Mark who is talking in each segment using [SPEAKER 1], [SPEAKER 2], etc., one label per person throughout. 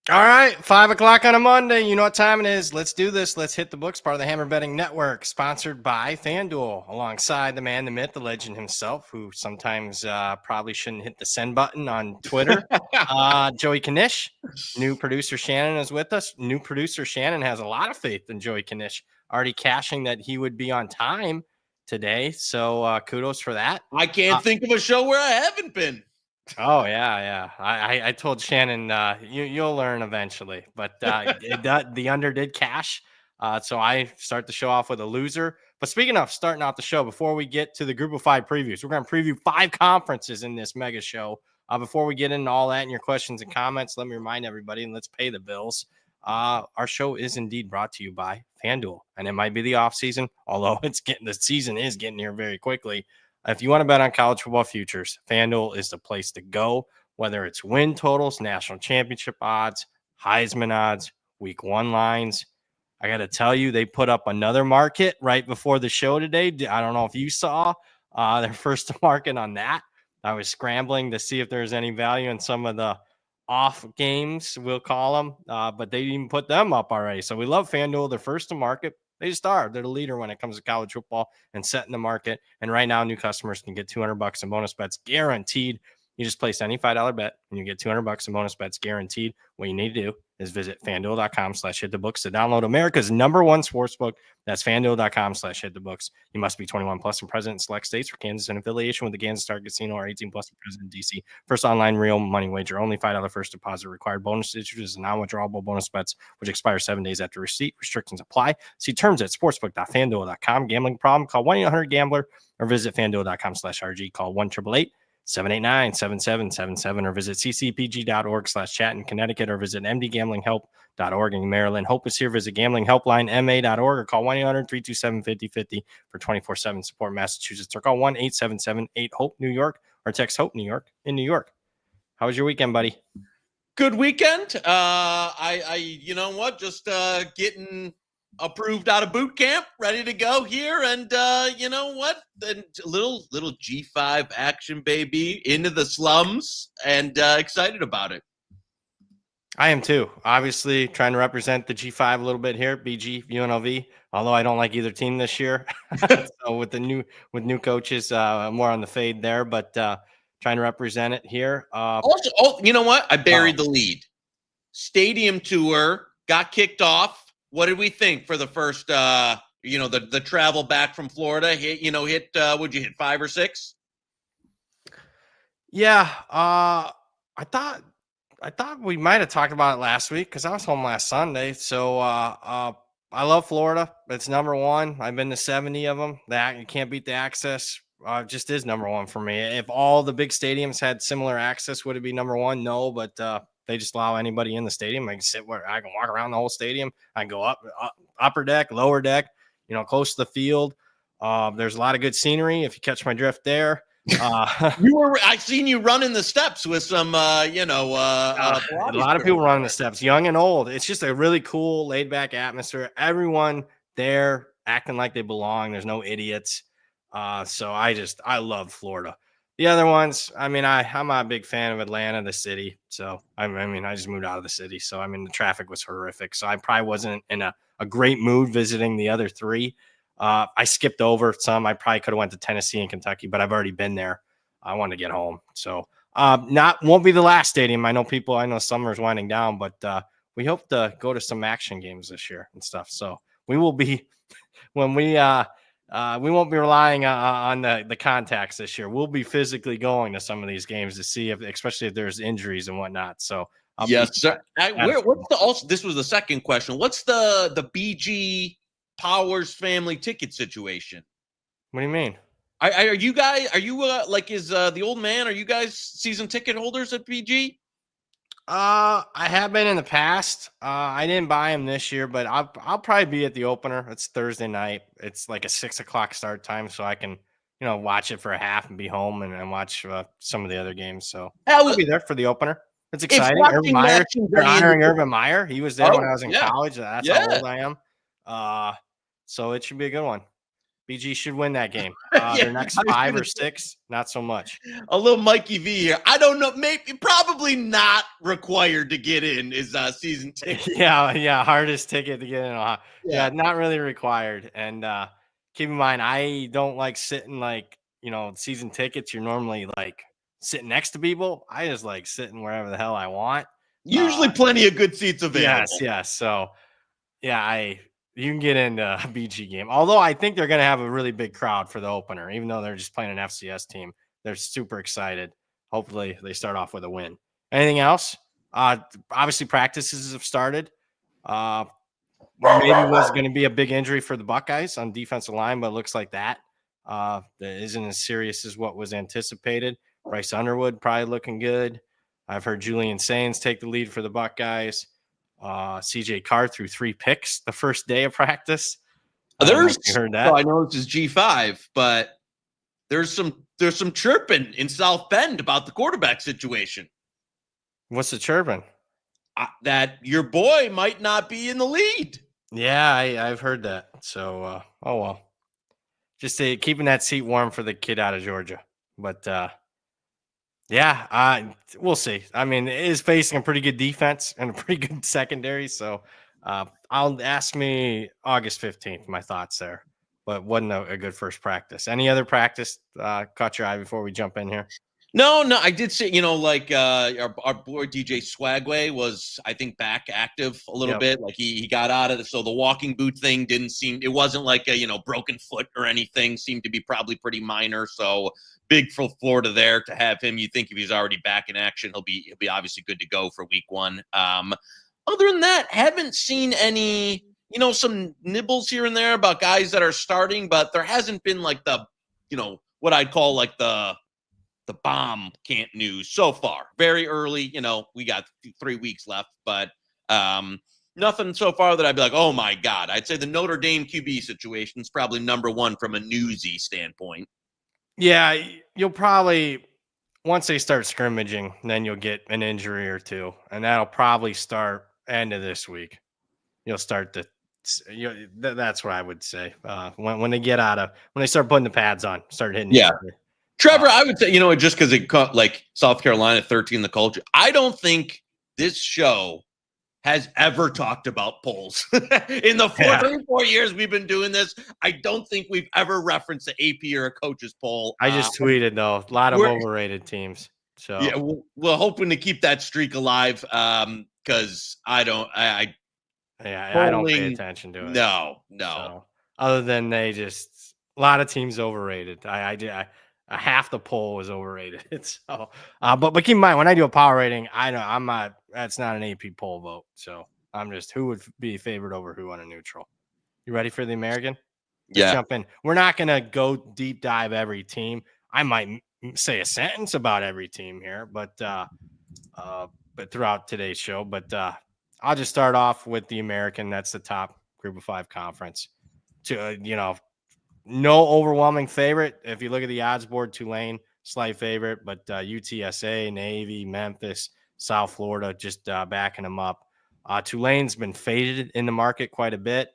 [SPEAKER 1] All right, 5 o'clock on a Monday. You know what time it is. Let's do this. Let's hit the books. Part of the Hammer Betting Network, sponsored by Fanduel, alongside the man, the myth, the legend himself, who sometimes probably shouldn't hit the send button on Twitter. Joey Knish, new producer Shannon is with us. New producer Shannon has a lot of faith in Joey Knish, already cashing that he would be on time today. So kudos for that.
[SPEAKER 2] I can't think of a show where I haven't been.
[SPEAKER 1] Oh yeah. I told Shannon you'll learn eventually, but the under did cash, so I start the show off with a loser. But speaking of starting out the show, before we get to the Group of 5 previews, we're going to preview 5 conferences in this mega show. Before we get into all that and your questions and comments, let me remind everybody, and let's pay the bills. Our show is indeed brought to you by FanDuel, and it might be the off season, although the season is getting here very quickly. If you want to bet on college football futures, FanDuel is the place to go, whether it's win totals, national championship odds, Heisman odds, week 1 lines. I got to tell you, they put up another market right before the show today. I don't know if you saw their first market on that. I was scrambling to see if there's any value in some of the off games, we'll call them, but they even put them up already. So we love FanDuel. They're first to market. They just are. They're the leader when it comes to college football and setting the market. And right now, new customers can get $200 in bonus bets guaranteed. You just place any $5 bet and you get $200 in bonus bets guaranteed. What you need to do is visit fanduel.com/hitthebooks to download America's #1 sportsbook. That's fanduel.com/hitthebooks. You must be 21 plus and present in select states. For Kansas in affiliation with the Kansas Star Casino or 18 plus and present in DC. First online real money wager. Only $5 first deposit required. Bonus issues and non-withdrawable bonus bets, which expire 7 days after receipt. Restrictions apply. See terms at sportsbook.fanduel.com. Gambling problem? Call 1-800-GAMBLER or visit fanduel.com/RG. Call 1-888-789-7777 or visit ccpg.org/chat in Connecticut or visit mdgamblinghelp.org in Maryland. Hope is here. Visit gamblinghelplinema.org or call 1-800-327-5050 for 24/7 support. Massachusetts or call 1-877-8-HOPE New York or text HOPE New York in New York. How was your weekend, buddy?
[SPEAKER 2] Good weekend. You know what? Just getting approved out of boot camp, ready to go here, and you know what? A little G5 action, baby, into the slums, and excited about it.
[SPEAKER 1] I am too. Obviously, trying to represent the G5 a little bit here, BG, UNLV. Although I don't like either team this year, so with new coaches, more on the fade there, but trying to represent it here.
[SPEAKER 2] Also, you know what? I buried the lead. Stadium tour got kicked off. What did we think for the first? The travel back from Florida hit. Would you hit 5 or 6?
[SPEAKER 1] Yeah, I thought we might have talked about it last week because I was home last Sunday. So I love Florida. It's #1. I've been to 70 of them. That you can't beat the access. Just is #1 for me. If all the big stadiums had similar access, would it be #1? No, but they just allow anybody in the stadium. I can sit where I can walk around the whole stadium. I can go up upper deck, lower deck, close to the field. There's a lot of good scenery if you catch my drift there.
[SPEAKER 2] I seen you running the steps with some, a
[SPEAKER 1] lot of people running the steps, young and old. It's just a really cool, laid back atmosphere. Everyone there acting like they belong. There's no idiots. So I love Florida. The other ones, I'm a big fan of Atlanta, the city. So I just moved out of the city. So the traffic was horrific. So I probably wasn't in a great mood visiting the other 3. I skipped over some. I probably could have went to Tennessee and Kentucky, but I've already been there. I want to get home. So won't be the last stadium. I know summer's winding down, but we hope to go to some action games this year and stuff. So we will be when we won't be relying on the contacts this year. We'll be physically going to some of these games to see especially if there's injuries and whatnot. So
[SPEAKER 2] yes, sir. This was the second question. What's the BG Powers family ticket situation?
[SPEAKER 1] What do you mean?
[SPEAKER 2] Are you guys? Are you is the old man? Are you guys season ticket holders at BG?
[SPEAKER 1] I have been in the past. I didn't buy him this year, but I'll probably be at the opener. It's Thursday night. It's like a 6:00 start time, so I can watch it for a half and be home and watch some of the other games. So I'll be there for the opener. It's exciting. Urban Meyer, they're honoring Urban Meyer. He was there when I was in college. That's how old I am. So it should be a good one. BG should win that game.
[SPEAKER 2] Yeah,
[SPEAKER 1] Their next
[SPEAKER 2] I was
[SPEAKER 1] 5
[SPEAKER 2] gonna
[SPEAKER 1] or 6, not so much.
[SPEAKER 2] a little Mikey V here. I don't know. Maybe probably not required to get in is season ticket.
[SPEAKER 1] Yeah, hardest ticket to get in.
[SPEAKER 2] Yeah.
[SPEAKER 1] Not really required. And keep in mind, I don't like sitting like season tickets. You're normally like sitting next to people. I just like sitting wherever the hell I want.
[SPEAKER 2] Usually plenty of good seats available.
[SPEAKER 1] Yes. So yeah, you can get into a BG game. Although I think they're going to have a really big crowd for the opener, even though they're just playing an FCS team. They're super excited. Hopefully, they start off with a win. Anything else? Obviously, practices have started. Maybe was going to be a big injury for the Buckeyes on defensive line, but it looks like that isn't as serious as what was anticipated. Bryce Underwood probably looking good. I've heard Julian Sains take the lead for the Buckeyes. CJ Carr threw 3 picks the first day of practice. I heard that.
[SPEAKER 2] So I know this is G5, but there's some chirping in South Bend about the quarterback situation.
[SPEAKER 1] What's the chirping?
[SPEAKER 2] That your boy might not be in the lead.
[SPEAKER 1] Yeah, I've heard that. So, oh well. Just keeping that seat warm for the kid out of Georgia. But yeah, we'll see. I mean, it is facing a pretty good defense and a pretty good secondary. So I'll ask me August 15th, my thoughts there. But wasn't a good first practice. Any other practice caught your eye before we jump in here?
[SPEAKER 2] No, I did say, like our boy DJ Swagway was, I think, back active a little bit. Like he got out of it. So the walking boot thing it wasn't like a, broken foot or anything. Seemed to be probably pretty minor. So big for Florida there to have him. You think if he's already back in action, he'll be obviously good to go for week 1. Other than that, haven't seen any, some nibbles here and there about guys that are starting, but there hasn't been like the, what I'd call like the bomb can't news so far. Very early, we got 3 weeks left, but nothing so far that I'd be like, oh my God. I'd say the Notre Dame QB situation is probably number 1 from a newsy standpoint.
[SPEAKER 1] Yeah, you'll probably, once they start scrimmaging, then you'll get an injury or 2, and that'll probably start end of this week. You'll start that's what I would say. When they start putting the pads on, start hitting.
[SPEAKER 2] Yeah. Trevor, I would say, just because it caught like South Carolina 13 the culture, I don't think this show has ever talked about polls. In the 4 years we've been doing this, I don't think we've ever referenced the AP or a coach's poll.
[SPEAKER 1] I just tweeted, though, a lot of overrated teams. So
[SPEAKER 2] yeah, we're hoping to keep that streak alive because I don't pay
[SPEAKER 1] attention to it.
[SPEAKER 2] No.
[SPEAKER 1] So, other than a lot of teams overrated. Half the poll was overrated. So, but keep in mind when I do a power rating, I know I'm not. That's not an AP poll vote. So I'm just who would be favored over who on a neutral. You ready for the American? Let's jump in. We're not gonna go deep dive every team. I might say a sentence about every team here, but throughout today's show. But I'll just start off with the American. That's the top Group of 5 conference. No overwhelming favorite. If you look at the odds board, Tulane, slight favorite, but UTSA, Navy, Memphis, South Florida, just backing them up. Tulane's been faded in the market quite a bit.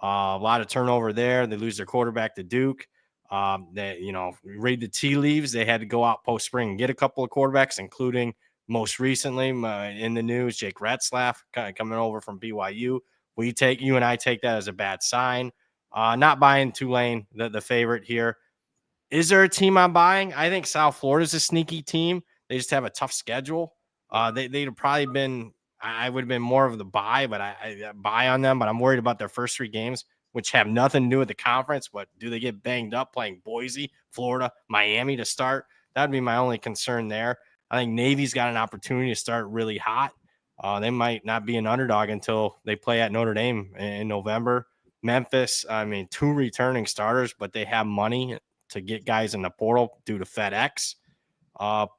[SPEAKER 1] A lot of turnover there. They lose their quarterback to Duke. Read the tea leaves. They had to go out post spring and get a couple of quarterbacks, including most recently in the news, Jake Retzlaff coming over from BYU. You and I take that as a bad sign. Not buying Tulane, the favorite here. Is there a team I'm buying? I think South Florida's a sneaky team. They just have a tough schedule. They'd have probably been, I would have been more of the buy, but I buy on them. But I'm worried about their first 3 games, which have nothing to do with the conference. But do they get banged up playing Boise, Florida, Miami to start? That'd be my only concern there. I think Navy's got an opportunity to start really hot. They might not be an underdog until they play at Notre Dame in November. Memphis, 2 returning starters, but they have money to get guys in the portal due to FedEx. I'll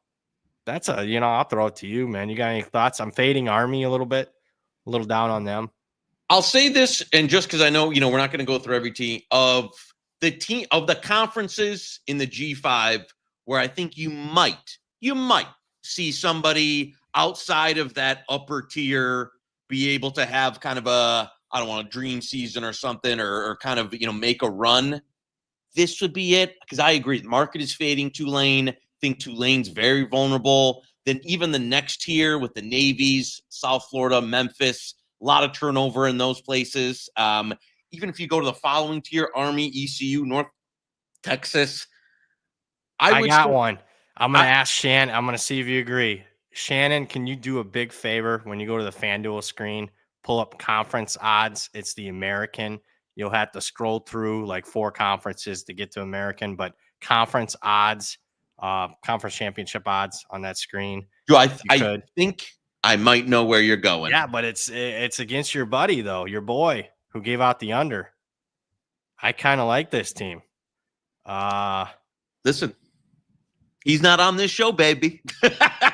[SPEAKER 1] throw it to you, man. You got any thoughts? I'm fading Army a little bit, a little down on them.
[SPEAKER 2] I'll say this, and just because I know, we're not going to go through every team of the conferences in the G5 where I think you might see somebody outside of that upper tier be able to have kind of a, I don't want a dream season or something, or kind of, make a run. this would be it, because I agree. The market is fading Tulane. I think Tulane's very vulnerable. Then even the next tier with the Navies, South Florida, Memphis, a lot of turnover in those places. Even if you go to the following tier, Army, ECU, North Texas,
[SPEAKER 1] I
[SPEAKER 2] would
[SPEAKER 1] got
[SPEAKER 2] say,
[SPEAKER 1] one. I'm going to ask Shannon. I'm going to see if you agree. Shannon, can you do a big favor when you go to the FanDuel screen? Pull up conference odds. It's the American. You'll have to scroll through like 4 conferences to get to American, but conference odds, conference championship odds on that screen.
[SPEAKER 2] I think I might know where you're going.
[SPEAKER 1] Yeah, but it's against your buddy though, your boy who gave out the under. I kind of like this team.
[SPEAKER 2] Listen, he's not on this show, baby.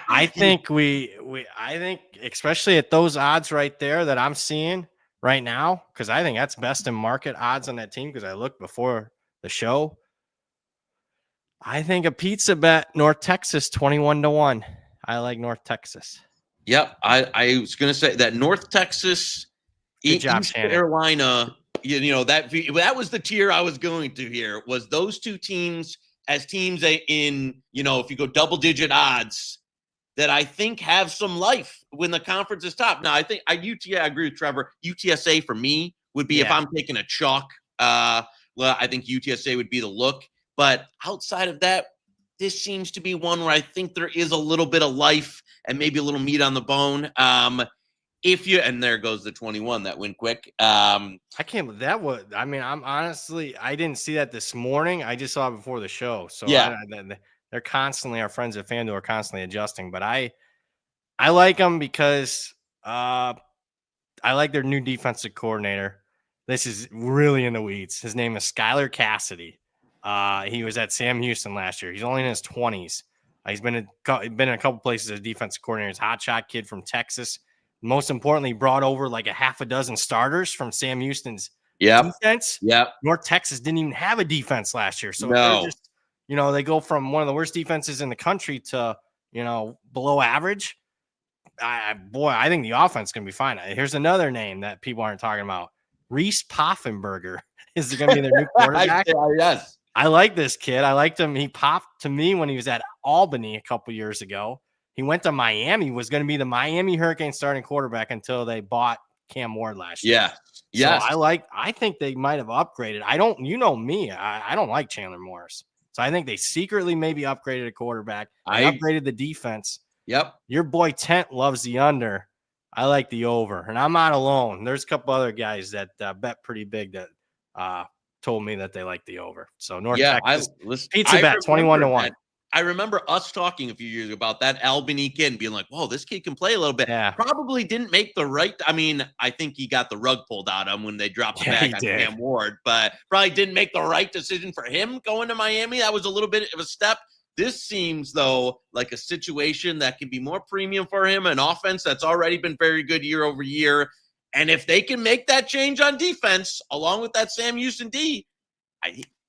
[SPEAKER 1] I think I think especially at those odds right there that I'm seeing right now, because I think that's best in market odds on that team. Because I looked before the show, I think a pizza bet North Texas 21-1. I like North Texas.
[SPEAKER 2] Yep, I was going to say that North Texas,
[SPEAKER 1] Good job,
[SPEAKER 2] East
[SPEAKER 1] Shannon.
[SPEAKER 2] Carolina. You know that was the tier I was going to here. Was those two teams as teams in if you go double digit odds that I think have some life when the conference is top. Now I think I agree with Trevor. UTSA for me would be if I'm taking a chalk. Well, I think UTSA would be the look. But outside of that, this seems to be one where I think there is a little bit of life and maybe a little meat on the bone. And there goes the 21 that went quick.
[SPEAKER 1] I can't. That was. I mean, I didn't see that this morning. I just saw it before the show. So
[SPEAKER 2] yeah,
[SPEAKER 1] they're constantly, our friends at FanDuel are constantly adjusting. But I like them because I like their new defensive coordinator. This is really in the weeds. His name is Skylar Cassidy. He was at Sam Houston last year. He's only in his 20s. He's been in a couple places as defensive coordinator. He's a hotshot kid from Texas. Most importantly, brought over like a half a dozen starters from Sam Houston's defense.
[SPEAKER 2] Yeah.
[SPEAKER 1] North Texas didn't even have a defense last year. So
[SPEAKER 2] no.
[SPEAKER 1] they're just, they go from one of the worst defenses in the country to, below average. I think the offense is going to be fine. Here's another name that people aren't talking about. Reese Poffenberger is going to be their new quarterback.
[SPEAKER 2] Yes.
[SPEAKER 1] I like this kid. I liked him. He popped to me when he was at Albany a couple years ago. He went to Miami, was going to be the Miami Hurricanes starting quarterback until they bought Cam Ward last year.
[SPEAKER 2] Yeah.
[SPEAKER 1] So I think they might have upgraded. Me. I don't like Chandler Morris. So I think they secretly maybe upgraded a quarterback. They upgraded the defense.
[SPEAKER 2] Yep.
[SPEAKER 1] Your boy Tent loves the under. I like the over. And I'm not alone. There's a couple other guys that bet pretty big that told me that they like the over. So North Texas pizza bet 21-1.
[SPEAKER 2] I remember us talking a few years about that Albany kid and being like, whoa, this kid can play a little bit.
[SPEAKER 1] Yeah.
[SPEAKER 2] Probably didn't make the right. I mean, I think he got the rug pulled out of him when they dropped the bag on Cam Ward, but probably didn't make the right decision for him going to Miami. That was a little bit of a step. This seems, though, like a situation that can be more premium for him, an offense that's already been very good year over year. And if they can make that change on defense, along with that Sam Houston D,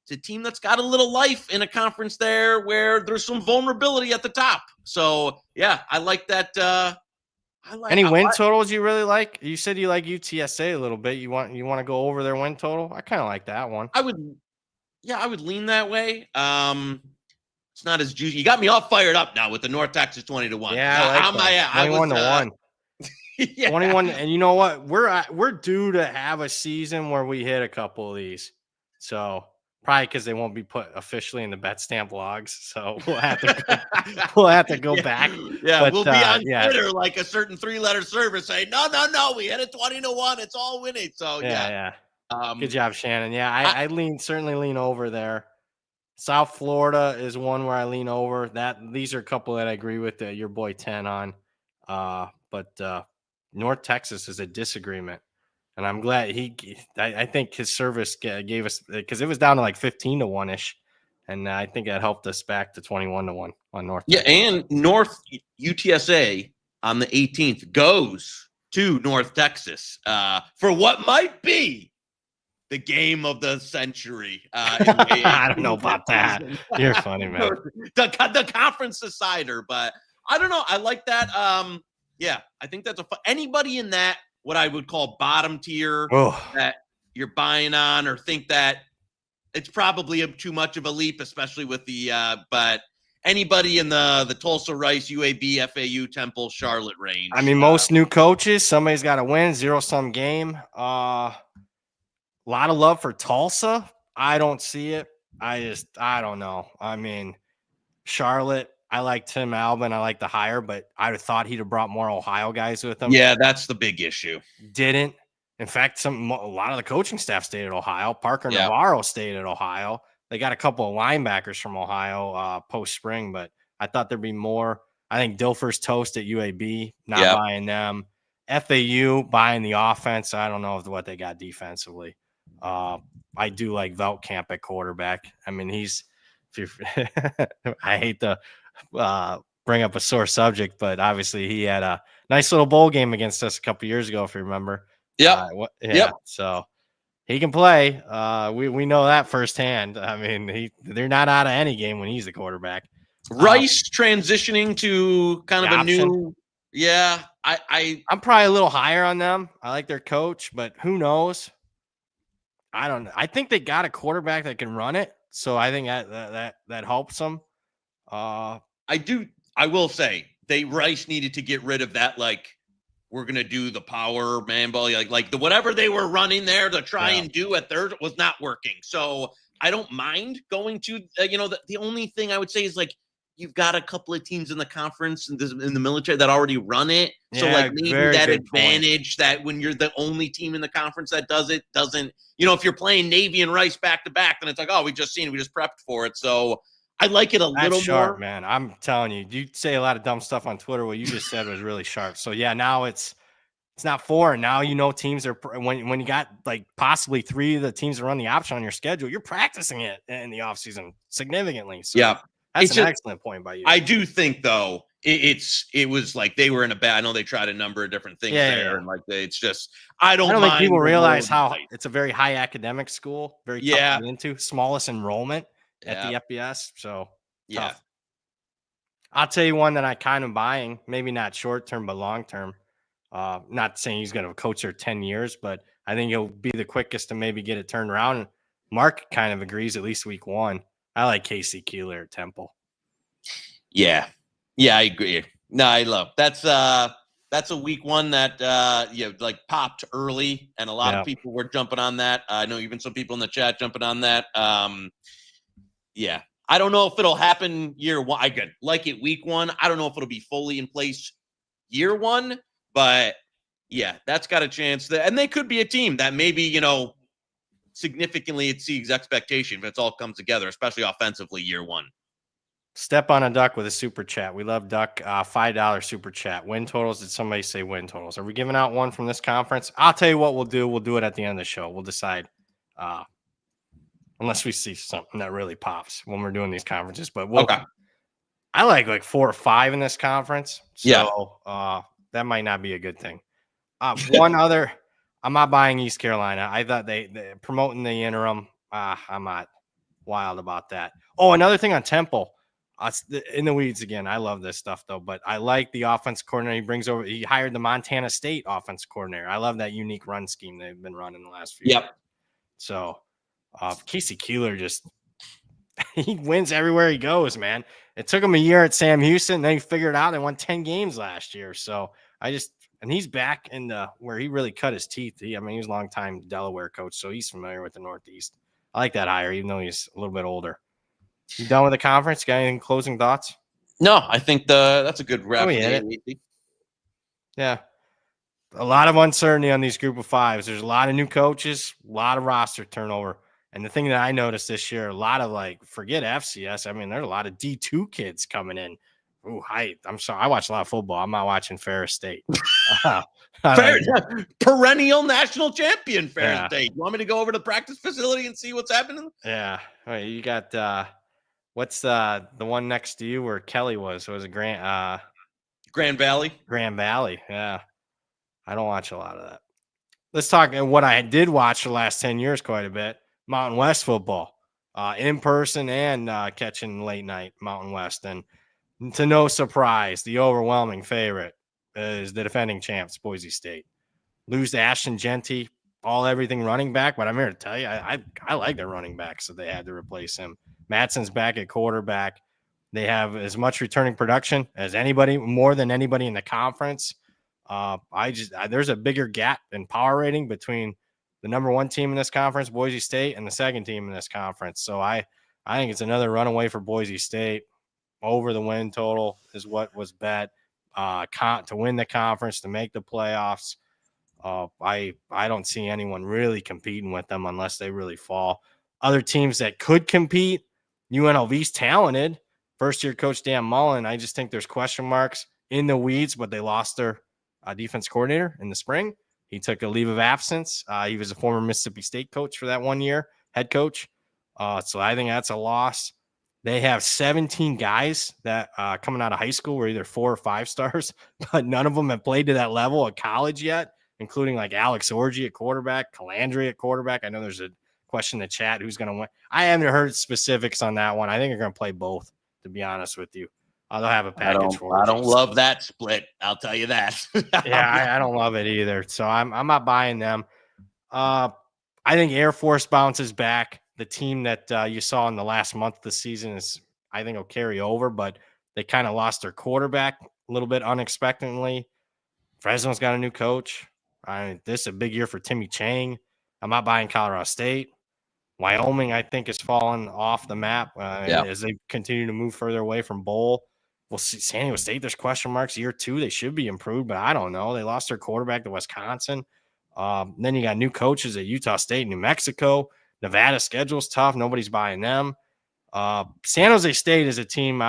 [SPEAKER 2] it's a team that's got a little life in a conference there where there's some vulnerability at the top. So, yeah, I like that. Any
[SPEAKER 1] win totals you really like? You said you like UTSA a little bit. You want to go over their win total? I kind of like that one.
[SPEAKER 2] I would lean that way. It's not as juicy. You got me all fired up now with the North Texas 20-1.
[SPEAKER 1] Yeah, I like 21-1. Yeah. 21, and you know what? We're due to have a season where we hit a couple of these. So probably because they won't be put officially in the Bet Stamp logs. So we'll have to go back.
[SPEAKER 2] Yeah, but, we'll be on Twitter like a certain 3-letter service saying, no, we hit a 20-1. It's all winning. So
[SPEAKER 1] yeah. Good job, Shannon. Yeah, I certainly lean over there. South Florida is one where I lean over. These are a couple that I agree with your boy 10 on. But North Texas is a disagreement. And I'm glad I think his service gave us, because it was down to like 15-1-ish. And I think that helped us back to 21-1 on North.
[SPEAKER 2] Yeah, Texas. And North UTSA on the 18th goes to North Texas for what might be the game of the century.
[SPEAKER 1] I don't know about that. You're funny, man.
[SPEAKER 2] The conference decider, but I don't know. I like that. Yeah, I think that's anybody in that, what I would call bottom tier that you're buying on or think that it's probably too much of a leap, especially with the but anybody in the Tulsa, Rice, UAB, FAU, Temple, Charlotte range.
[SPEAKER 1] I mean, most new coaches, somebody's got to win, zero-sum game. A lot of love for Tulsa. I don't see it. I don't know. I mean, Charlotte, I like Tim Albin. I like the hire, but I thought he'd have brought more Ohio guys with him.
[SPEAKER 2] Yeah, that's the big issue.
[SPEAKER 1] Didn't. In fact, a lot of the coaching staff stayed at Ohio. Parker Navarro stayed at Ohio. They got a couple of linebackers from Ohio post spring, but I thought there'd be more. I think Dilfer's toast at UAB, not buying them. FAU buying the offense. I don't know what they got defensively. I do like Veltkamp at quarterback. I mean, I hate to bring up a sore subject, but obviously he had a nice little bowl game against us a couple years ago, if you remember. So he can play. We know that firsthand. I mean, they're not out of any game when he's the quarterback.
[SPEAKER 2] Rice transitioning to kind of a new. Yeah,
[SPEAKER 1] I'm probably a little higher on them. I like their coach, but who knows? I don't know. I think they got a quarterback that can run it, so I think that helps them.
[SPEAKER 2] I will say Rice needed to get rid of that, like, we're gonna do the power man ball, like the whatever they were running there to try and do at third was not working. So I don't mind going to the only thing I would say is, like, you've got a couple of teams in the conference and in the military that already run it. So like maybe that advantage that when you're the only team in the conference that does it doesn't, if you're playing Navy and Rice back to back, then it's like, oh, we just prepped for it. So I like it a little
[SPEAKER 1] sharp,
[SPEAKER 2] more.
[SPEAKER 1] Man. I'm telling you, you say a lot of dumb stuff on Twitter. What you just said was really sharp. So yeah, now it's not 4. Now teams are when you got like possibly 3 of the teams that run the option on your schedule, you're practicing it in the offseason significantly. So
[SPEAKER 2] yeah,
[SPEAKER 1] that's an excellent point by you.
[SPEAKER 2] I do think though it was like they were in a bad. I know they tried a number of different things there, and like it's just I don't
[SPEAKER 1] think people realize how it's a very high academic school, very tough to get into, smallest enrollment at the FBS. So tough. I'll tell you one that I kind of buying, maybe not short term, but long term. Not saying he's going to coach there 10 years, but I think he'll be the quickest to maybe get it turned around. Mark kind of agrees, at least week 1. I like Casey Keeler at Temple.
[SPEAKER 2] Yeah, I agree. No, I love that's a week 1 that like popped early, and a lot of people were jumping on that. I know even some people in the chat jumping on that. Yeah, I don't know if it'll happen year 1. I could like it week 1. I don't know if it'll be fully in place year 1, but yeah, that's got a chance. And they could be a team that maybe significantly exceeds expectation if it all comes together, especially offensively year 1.
[SPEAKER 1] Step on a duck with a super chat. We love duck. $5 super chat. Win totals. Did somebody say win totals? Are we giving out one from this conference? I'll tell you what we'll do. We'll do it at the end of the show. We'll decide. Unless we see something that really pops when we're doing these conferences. But I like 4 or 5 in this conference. So that might not be a good thing. One other, I'm not buying East Carolina. I thought they promoting the interim. I'm not wild about that. Oh, another thing on Temple. In the weeds again. I love this stuff though, but I like the offense coordinator he hired the Montana State offense coordinator. I love that unique run scheme they've been running the last few years. So Casey Keeler he wins everywhere he goes, man. It took him a year at Sam Houston, and then he figured it out and won 10 games last year. So and he's back in where he really cut his teeth. He was a long time Delaware coach, so he's familiar with the Northeast. I like that hire, even though he's a little bit older. You done with the conference? Got any closing thoughts?
[SPEAKER 2] No, I think that's a good wrap.
[SPEAKER 1] Yeah. A lot of uncertainty on these group of 5s. There's a lot of new coaches, a lot of roster turnover. And the thing that I noticed this year, a lot of forget FCS. There's a lot of D2 kids coming in. Ooh, I'm sorry. I watch a lot of football. I'm not watching Ferris State.
[SPEAKER 2] Perennial national champion Ferris State. You want me to go over to the practice facility and see what's happening?
[SPEAKER 1] Yeah. All right, you got what's the one next to you where Kelly was? Was it Grand
[SPEAKER 2] Valley?
[SPEAKER 1] Grand Valley. Yeah. I don't watch a lot of that. Let's talk what I did watch the last 10 years quite a bit. Mountain West football. In person and catching late night Mountain West. And to no surprise, the overwhelming favorite is the defending champs, Boise State. Lose to Ashton Genty everything running back, but I'm here to tell you, I like their running back, so they had to replace him. Matson's back at quarterback. They have as much returning production as anybody, more than anybody in the conference. There's a bigger gap in power rating between the number 1 team in this conference, Boise State, and the second team in this conference. So I think it's another runaway for Boise State. Over the win total is what was bet. To win the conference, to make the playoffs. I don't see anyone really competing with them unless they really fall. Other teams that could compete, UNLV's talented. First-year coach Dan Mullen, I just think there's question marks in the weeds, but they lost their defense coordinator in the spring. He took a leave of absence. He was a former Mississippi State coach for that 1 year, head coach. So I think that's a loss. They have 17 guys that coming out of high school were either 4 or 5 stars, but none of them have played to that level at college yet, including like Alex Orji at quarterback, Calandry at quarterback. I know there's a question in the chat who's going to win. I haven't heard specifics on that one. I think they're going to play both, to be honest with you. They'll have a package for it.
[SPEAKER 2] I don't love that split. I'll tell you that.
[SPEAKER 1] Yeah, I don't love it either. So I'm not buying them. I think Air Force bounces back. The team that you saw in the last month of the season is, I think, will carry over, but they kind of lost their quarterback a little bit unexpectedly. Fresno's got a new coach. This is a big year for Timmy Chang. I'm not buying Colorado State. Wyoming, I think, has fallen off the map as they continue to move further away from bowl. We'll see. San Diego State, there's question marks. Year 2, they should be improved, but I don't know. They lost their quarterback to Wisconsin. Then you got new coaches at Utah State, New Mexico. Nevada schedule's tough. Nobody's buying them. San Jose State is a team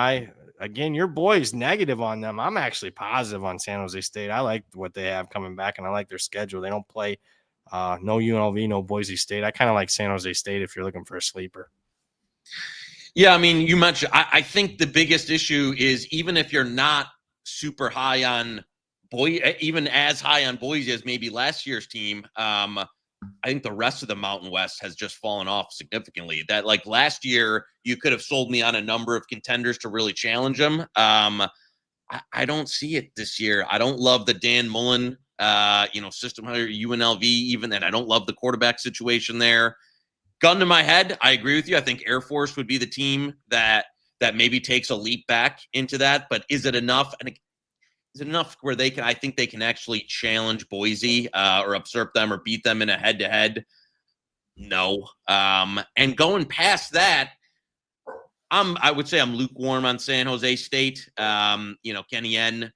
[SPEAKER 1] again, your boy is negative on them. I'm actually positive on San Jose State. I like what they have coming back, and I like their schedule. They don't play no UNLV, no Boise State. I kind of like San Jose State if you're looking for a sleeper.
[SPEAKER 2] Yeah, I mean, you mentioned, I think the biggest issue is even if you're not super high on even as high on Boise as maybe last year's team, I think the rest of the Mountain West has just fallen off significantly. That, like, last year, you could have sold me on a number of contenders to really challenge them. I don't see it this year. I don't love the Dan Mullen, system hire, UNLV even, and I don't love the quarterback situation there. Gun to my head, I agree with you. I think Air Force would be the team that maybe takes a leap back into that. But is it enough? And is it enough where I think they can actually challenge Boise or usurp them or beat them in a head-to-head? No. And going past that, I would say I'm lukewarm on San Jose State. Kenny N,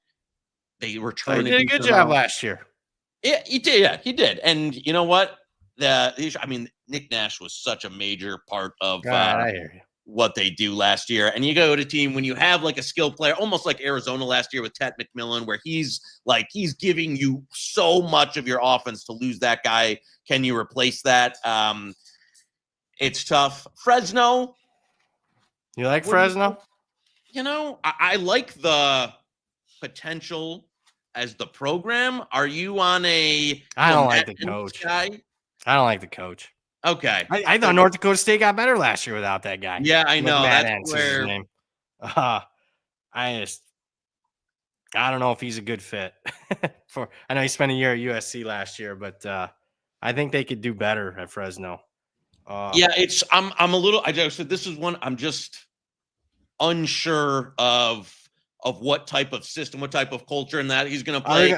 [SPEAKER 2] they were trying to do
[SPEAKER 1] a good job last year.
[SPEAKER 2] Yeah, he did. Yeah, he did. And you know what? Nick Nash was such a major part of what they do last year. And you go to a team when you have like a skill player, almost like Arizona last year with Ted McMillan, where he's giving you so much of your offense. To lose that guy, can you replace that? It's tough. Fresno.
[SPEAKER 1] You like Fresno?
[SPEAKER 2] I like the potential as the program. Are you on I
[SPEAKER 1] don't like the coach. I don't like the coach.
[SPEAKER 2] Okay.
[SPEAKER 1] I thought North Dakota State got better last year without that guy.
[SPEAKER 2] Yeah, I know.
[SPEAKER 1] That's where his name. I don't know if he's a good fit. I know he spent a year at USC last year, but I think they could do better at Fresno.
[SPEAKER 2] I'm a little. I just said this is one. I'm just unsure of what type of system, what type of culture, and that he's going to play.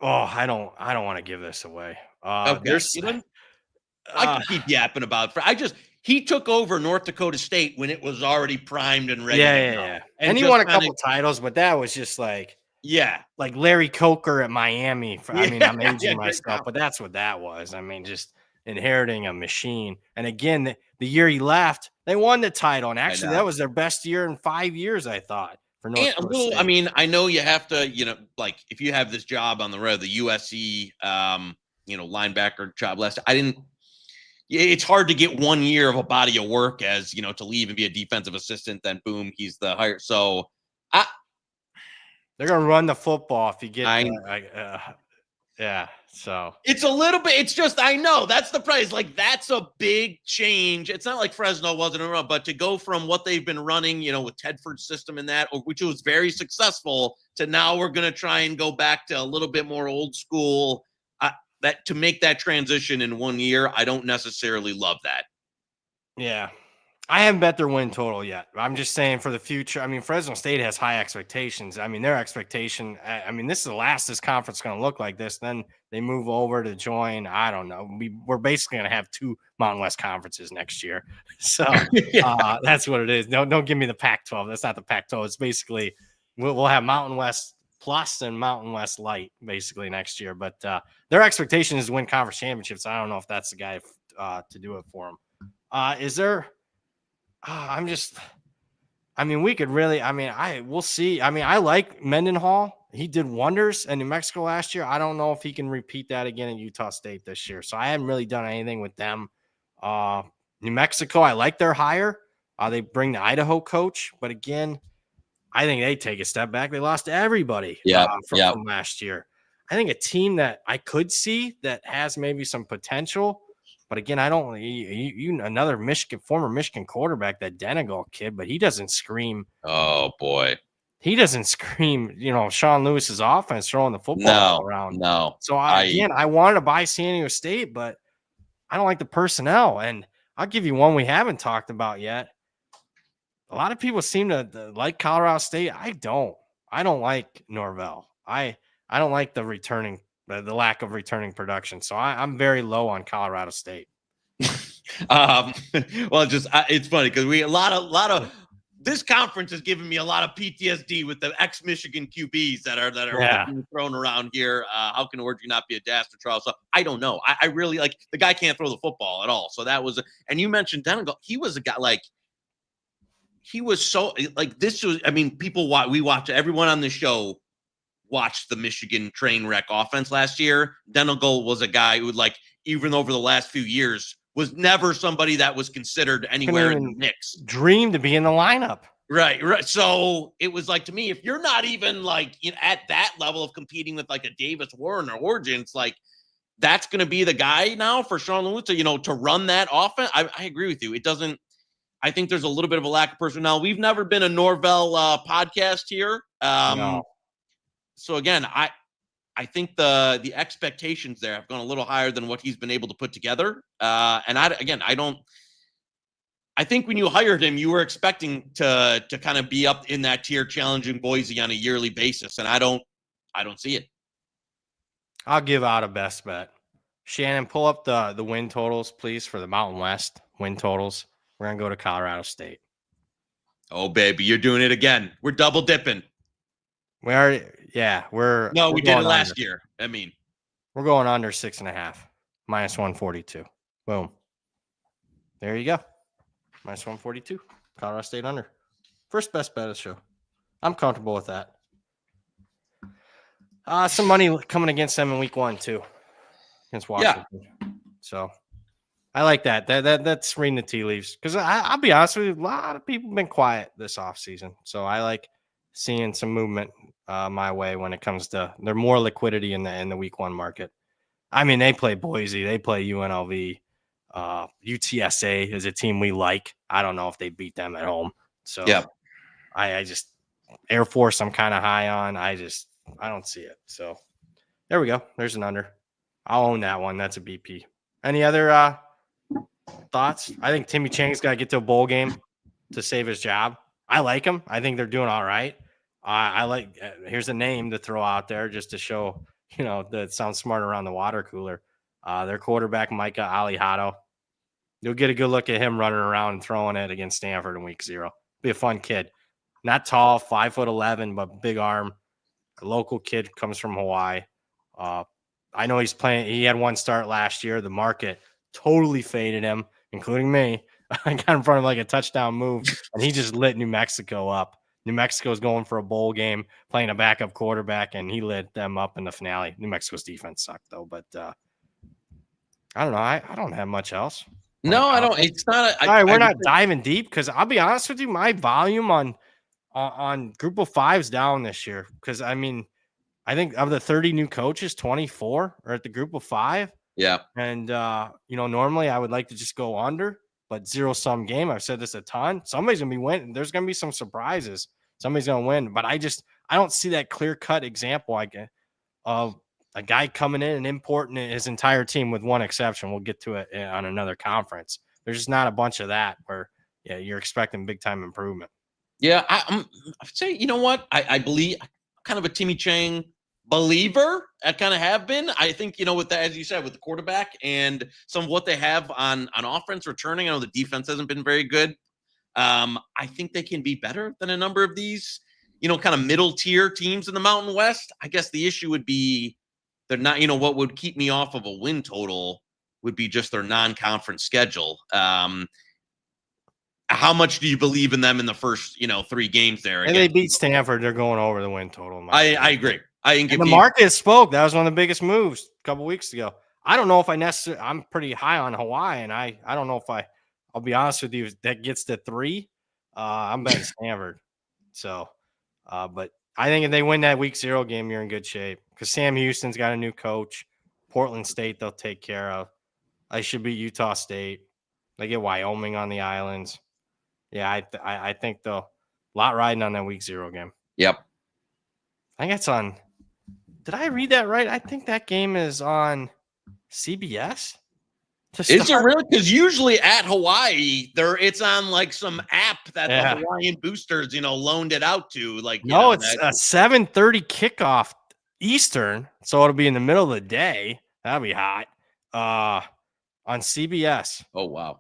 [SPEAKER 1] I don't want to give this away.
[SPEAKER 2] Okay. I can keep yapping about it. He took over North Dakota State when it was already primed and ready to go.
[SPEAKER 1] Yeah. And he won a couple titles, but that was just like Larry Coker at Miami. I'm aging myself, but that's what that was. I mean, just inheriting a machine. And again, the year he left, they won the title. And actually, that was their best year in 5 years, I thought. For North Dakota State.
[SPEAKER 2] I mean, I know you have to, if you have this job on the road, the USC, linebacker job it's hard to get 1 year of a body of work as, to leave and be a defensive assistant. Then boom, he's the hire. So
[SPEAKER 1] they're going to run the football if you get, so
[SPEAKER 2] it's a little bit, it's just, I know that's the price. Like, that's a big change. It's not like Fresno wasn't around, but to go from what they've been running, with Tedford's system and that, which was very successful, to now we're going to try and go back to a little bit more old school. that to make that transition in 1 year, I don't necessarily love that.
[SPEAKER 1] Yeah. I haven't bet their win total yet. I'm just saying for the future. I mean, Fresno State has high expectations. I mean, their expectation. I mean, this is the last this conference is going to look like this. Then they move over to join. I don't know. We're basically going to have 2 Mountain West conferences next year. So that's what it is. Don't give me the Pac-12. That's not the Pac-12. It's basically we'll have Mountain West Plus and Mountain West Light basically next year. But their expectation is to win conference championships. I don't know if that's the guy to do it for them. Is there? I mean, we could really, we'll see. I mean, I like Mendenhall. He did wonders in New Mexico last year. I don't know if he can repeat that again in Utah State this year. So I haven't really done anything with them. New Mexico, I like their hire. They bring the Idaho coach, but again, I think they take a step back. They lost everybody from last year. I think a team that I could see that has maybe some potential. But again, I don't. You another former Michigan quarterback, that Denegal kid, but he doesn't scream.
[SPEAKER 2] Oh boy,
[SPEAKER 1] he doesn't scream. Sean Lewis's offense throwing the football around.
[SPEAKER 2] No.
[SPEAKER 1] So I wanted to buy San Diego State, but I don't like the personnel. And I'll give you one we haven't talked about yet. A lot of people seem to like Colorado State. I don't. I don't like Norvell. I don't like the lack of returning production. So I'm very low on Colorado State.
[SPEAKER 2] Well, it's funny because a lot of this conference has given me a lot of PTSD with the ex-Michigan QBs that are being thrown around here. How can Orgy not be a dastard Charles? So I don't know. I really like the guy can't throw the football at all. So that was, and you mentioned Denegal. He was a guy he was so this was. I mean, we watch everyone on the show watched the Michigan train wreck offense last year. Denegal was a guy who even over the last few years was never somebody that was considered anywhere in the mix.
[SPEAKER 1] Dream to be in the lineup.
[SPEAKER 2] Right. So it was to me, if you're not even at that level of competing with a Davis Warren or Origin, it's that's going to be the guy now for Sean Lewis to run that offense. I agree with you. It doesn't. I think there's a little bit of a lack of personnel. We've never been a Norvell podcast here.
[SPEAKER 1] No.
[SPEAKER 2] So again, I think the expectations there have gone a little higher than what he's been able to put together. And I think when you hired him, you were expecting to kind of be up in that tier, challenging Boise on a yearly basis, and I don't see it.
[SPEAKER 1] I'll give out a best bet. Shannon, pull up the win totals, please, for the Mountain West win totals. We're gonna go to Colorado State.
[SPEAKER 2] Oh baby, you're doing it again. We're double dipping.
[SPEAKER 1] We did it
[SPEAKER 2] last year. I mean,
[SPEAKER 1] we're going under 6.5, minus 142. Boom. There you go. Minus 142. Colorado State under. First best bet of the show. I'm comfortable with that. Some money coming against them in week 1 too, against Washington. Yeah. So I like that. That's reading the tea leaves, because I'll be honest with you, a lot of people have been quiet this offseason. So I like seeing some movement my way when it comes to there's more liquidity in the week 1 market. I mean, they play Boise, they play UNLV, UTSA is a team we like. I don't know if they beat them at home. So yeah, I just Air Force I'm kind of high on. I don't see it. So there we go. There's an under. I'll own that one. That's a BP. Any other thoughts? I think Timmy Chang's got to get to a bowl game to save his job. I like him. I think they're doing all right. I like. Here's a name to throw out there just to show, that it sounds smart around the water cooler. Their quarterback, Micah Alihado. You'll get a good look at him running around and throwing it against Stanford in week 0. Be a fun kid. Not tall, 5'11", but big arm. A local kid, comes from Hawaii. I know he's playing. He had one start last year. The market totally faded him, including me. I got in front of a touchdown move, and he just lit New Mexico up. New Mexico's going for a bowl game, playing a backup quarterback, and he lit them up in the finale. New Mexico's defense sucked, though. But I don't know. I don't have much else.
[SPEAKER 2] No, I don't. It's not.
[SPEAKER 1] All right, we're not diving deep, because I'll be honest with you, my volume on Group of Five's down this year, because I think of the 30 new coaches, 24 are at the Group of 5.
[SPEAKER 2] Yeah.
[SPEAKER 1] And, normally I would like to just go under, but 0-sum game. I've said this a ton. Somebody's going to be winning. There's going to be some surprises. Somebody's going to win. But I don't see that clear-cut example of a guy coming in and importing his entire team with one exception. We'll get to it on another conference. There's just not a bunch of that where you're expecting big time improvement.
[SPEAKER 2] Yeah, I'd say, you know what? I believe I'm kind of a Timmy Chang believer. I kind of have been. I think, with that, as you said, with the quarterback and some of what they have on offense returning. I know the defense hasn't been very good. I think they can be better than a number of these, kind of middle tier teams in the Mountain West. I guess the issue would be they're not, what would keep me off of a win total would be just their non-conference schedule. How much do you believe in them in the first, 3 games there?
[SPEAKER 1] And they beat Stanford. They're going over the win total.
[SPEAKER 2] I agree.
[SPEAKER 1] And the market spoke. That was one of the biggest moves a couple weeks ago. I don't know if I'm pretty high on Hawaii, and I don't know if I'll be honest with you, if that gets to 3. I'm betting Stanford. So, but I think if they win that week 0 game, you're in good shape because Sam Houston's got a new coach. Portland State, they'll take care of. I should beat Utah State. They get Wyoming on the islands. Yeah, I think they'll lot riding on that week 0 game.
[SPEAKER 2] Yep.
[SPEAKER 1] I think it's on. Did I read that right? I think that game is on CBS.
[SPEAKER 2] Is it really? Because usually at Hawaii, it's on like some app that the Hawaiian boosters, loaned it out to. Like,
[SPEAKER 1] no, it's a 7:30 kickoff Eastern, so it'll be in the middle of the day. That'll be hot. On CBS.
[SPEAKER 2] Oh wow!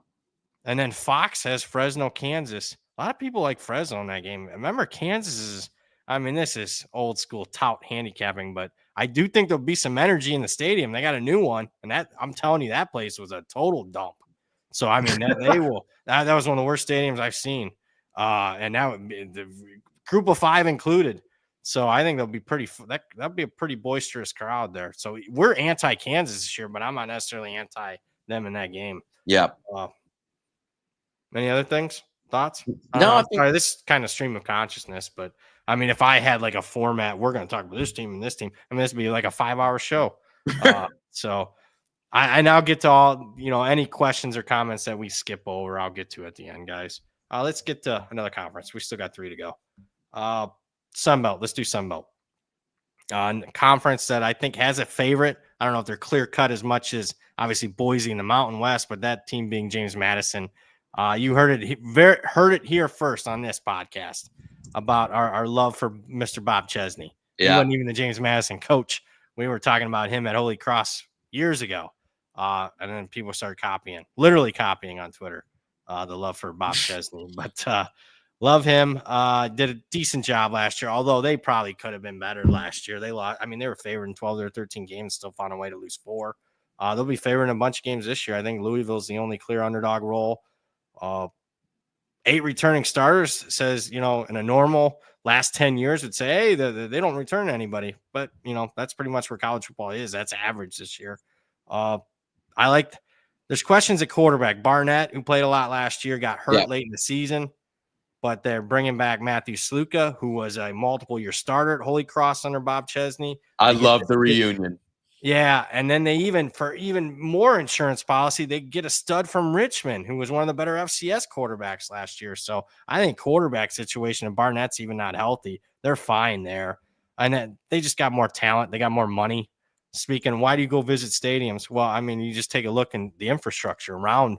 [SPEAKER 1] And then Fox has Fresno, Kansas. A lot of people like Fresno in that game. Remember, Kansas is. I mean, this is old school tout handicapping, but I do think there'll be some energy in the stadium. They got a new one, and that I'm telling you, that place was a total dump. So I mean, they will. That was one of the worst stadiums I've seen, and now the group of 5 included. So I think they'll be that'll be a pretty boisterous crowd there. So we're anti-Kansas this year, but I'm not necessarily anti them in that game.
[SPEAKER 2] Yeah.
[SPEAKER 1] Any other things? Thoughts?
[SPEAKER 2] No,
[SPEAKER 1] sorry, this is kind of stream of consciousness, but I mean, if I had like a format, we're going to talk about this team and this team. I mean, this would be like a 5-hour show. So I now get to all, any questions or comments that we skip over, I'll get to at the end, guys. Let's get to another conference. We still got 3 to go. Sunbelt. Let's do Sunbelt. Conference that I think has a favorite. I don't know if they're clear cut as much as obviously Boise in the Mountain West, but that team being James Madison. You heard it here first on this podcast about our love for Mr. Bob Chesney.
[SPEAKER 2] Yeah.
[SPEAKER 1] He wasn't even the James Madison coach. We were talking about him at Holy Cross years ago. And then people started literally copying on Twitter, the love for Bob Chesney. But love him. Did a decent job last year, although they probably could have been better last year. They lost. I mean, they were favored in 12 or 13 games, still found a way to lose 4. They'll be favored in a bunch of games this year. I think Louisville's the only clear underdog role. 8 returning starters says, in a normal last 10 years would say, hey, they don't return anybody. But, that's pretty much where college football is. That's average this year. There's questions at quarterback. Barnett, who played a lot last year, got hurt late in the season. But they're bringing back Matthew Sluka, who was a multiple-year starter at Holy Cross under Bob Chesney.
[SPEAKER 2] I love the reunion.
[SPEAKER 1] Yeah, and then they for even more insurance policy, they get a stud from Richmond, who was one of the better FCS quarterbacks last year. So I think quarterback situation, and Barnett's even not healthy. They're fine there. And then they just got more talent. They got more money. Speaking, why do you go visit stadiums? Well, I mean, you just take a look in the infrastructure around.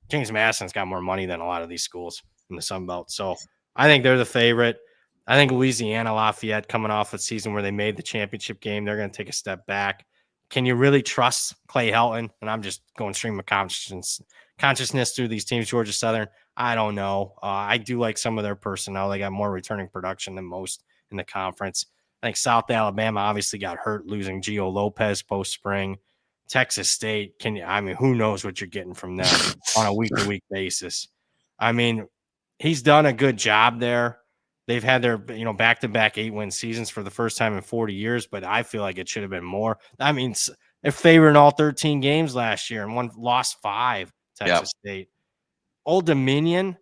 [SPEAKER 1] James Madison's got more money than a lot of these schools in the Sun Belt. So I think they're the favorite. I think Louisiana Lafayette, coming off a season where they made the championship game, they're going to take a step back. Can you really trust Clay Helton? And I'm just going stream of consciousness through these teams. Georgia Southern, I don't know. I do like some of their personnel. They got more returning production than most in the conference. I think South Alabama obviously got hurt losing Gio Lopez post-spring. Texas State, who knows what you're getting from them on a week-to-week basis. I mean, he's done a good job there. They've had their, back-to-back 8-win seasons for the first time in 40 years, but I feel like it should have been more. I mean, they're favored in all 13 games last year and lost 5, Texas State. Old Dominion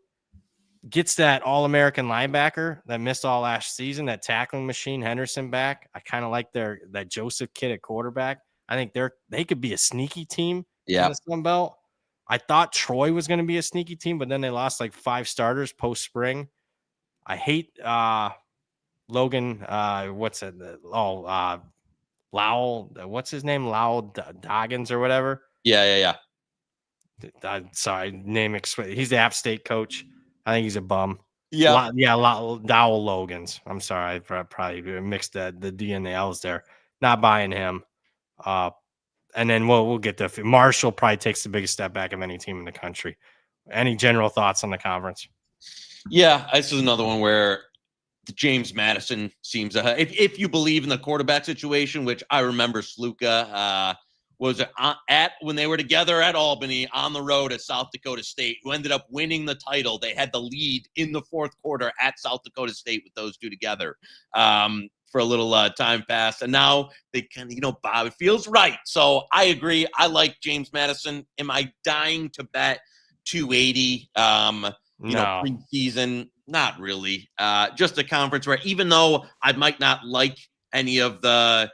[SPEAKER 1] gets that All-American linebacker that missed all last season, that tackling machine, Henderson, back. I kind of like that Joseph kid at quarterback. I think they could be a sneaky team in the Sun Belt. I thought Troy was going to be a sneaky team, but then they lost like 5 starters post-spring. I hate Logan. What's it? Lowell, what's his name? Lowell Doggins or whatever.
[SPEAKER 2] Yeah.
[SPEAKER 1] Sorry, he's the App State coach. I think he's a bum.
[SPEAKER 2] Yeah.
[SPEAKER 1] Dowell Logans. I'm sorry, I probably mixed the D and the L's there. Not buying him. And then we'll get to Marshall. Probably takes the biggest step back of any team in the country. Any general thoughts on the conference?
[SPEAKER 2] Yeah, this is another one where James Madison seems if you believe in the quarterback situation, which I remember Sluka was at when they were together at Albany on the road at South Dakota State, who ended up winning the title. They had the lead in the fourth quarter at South Dakota State with those two together for a little time pass. And now they kind of, Bob, it feels right. So I agree. I like James Madison. Am I dying to bet 280?
[SPEAKER 1] No.
[SPEAKER 2] Preseason, not really. Just a conference where even though I might not like any of the,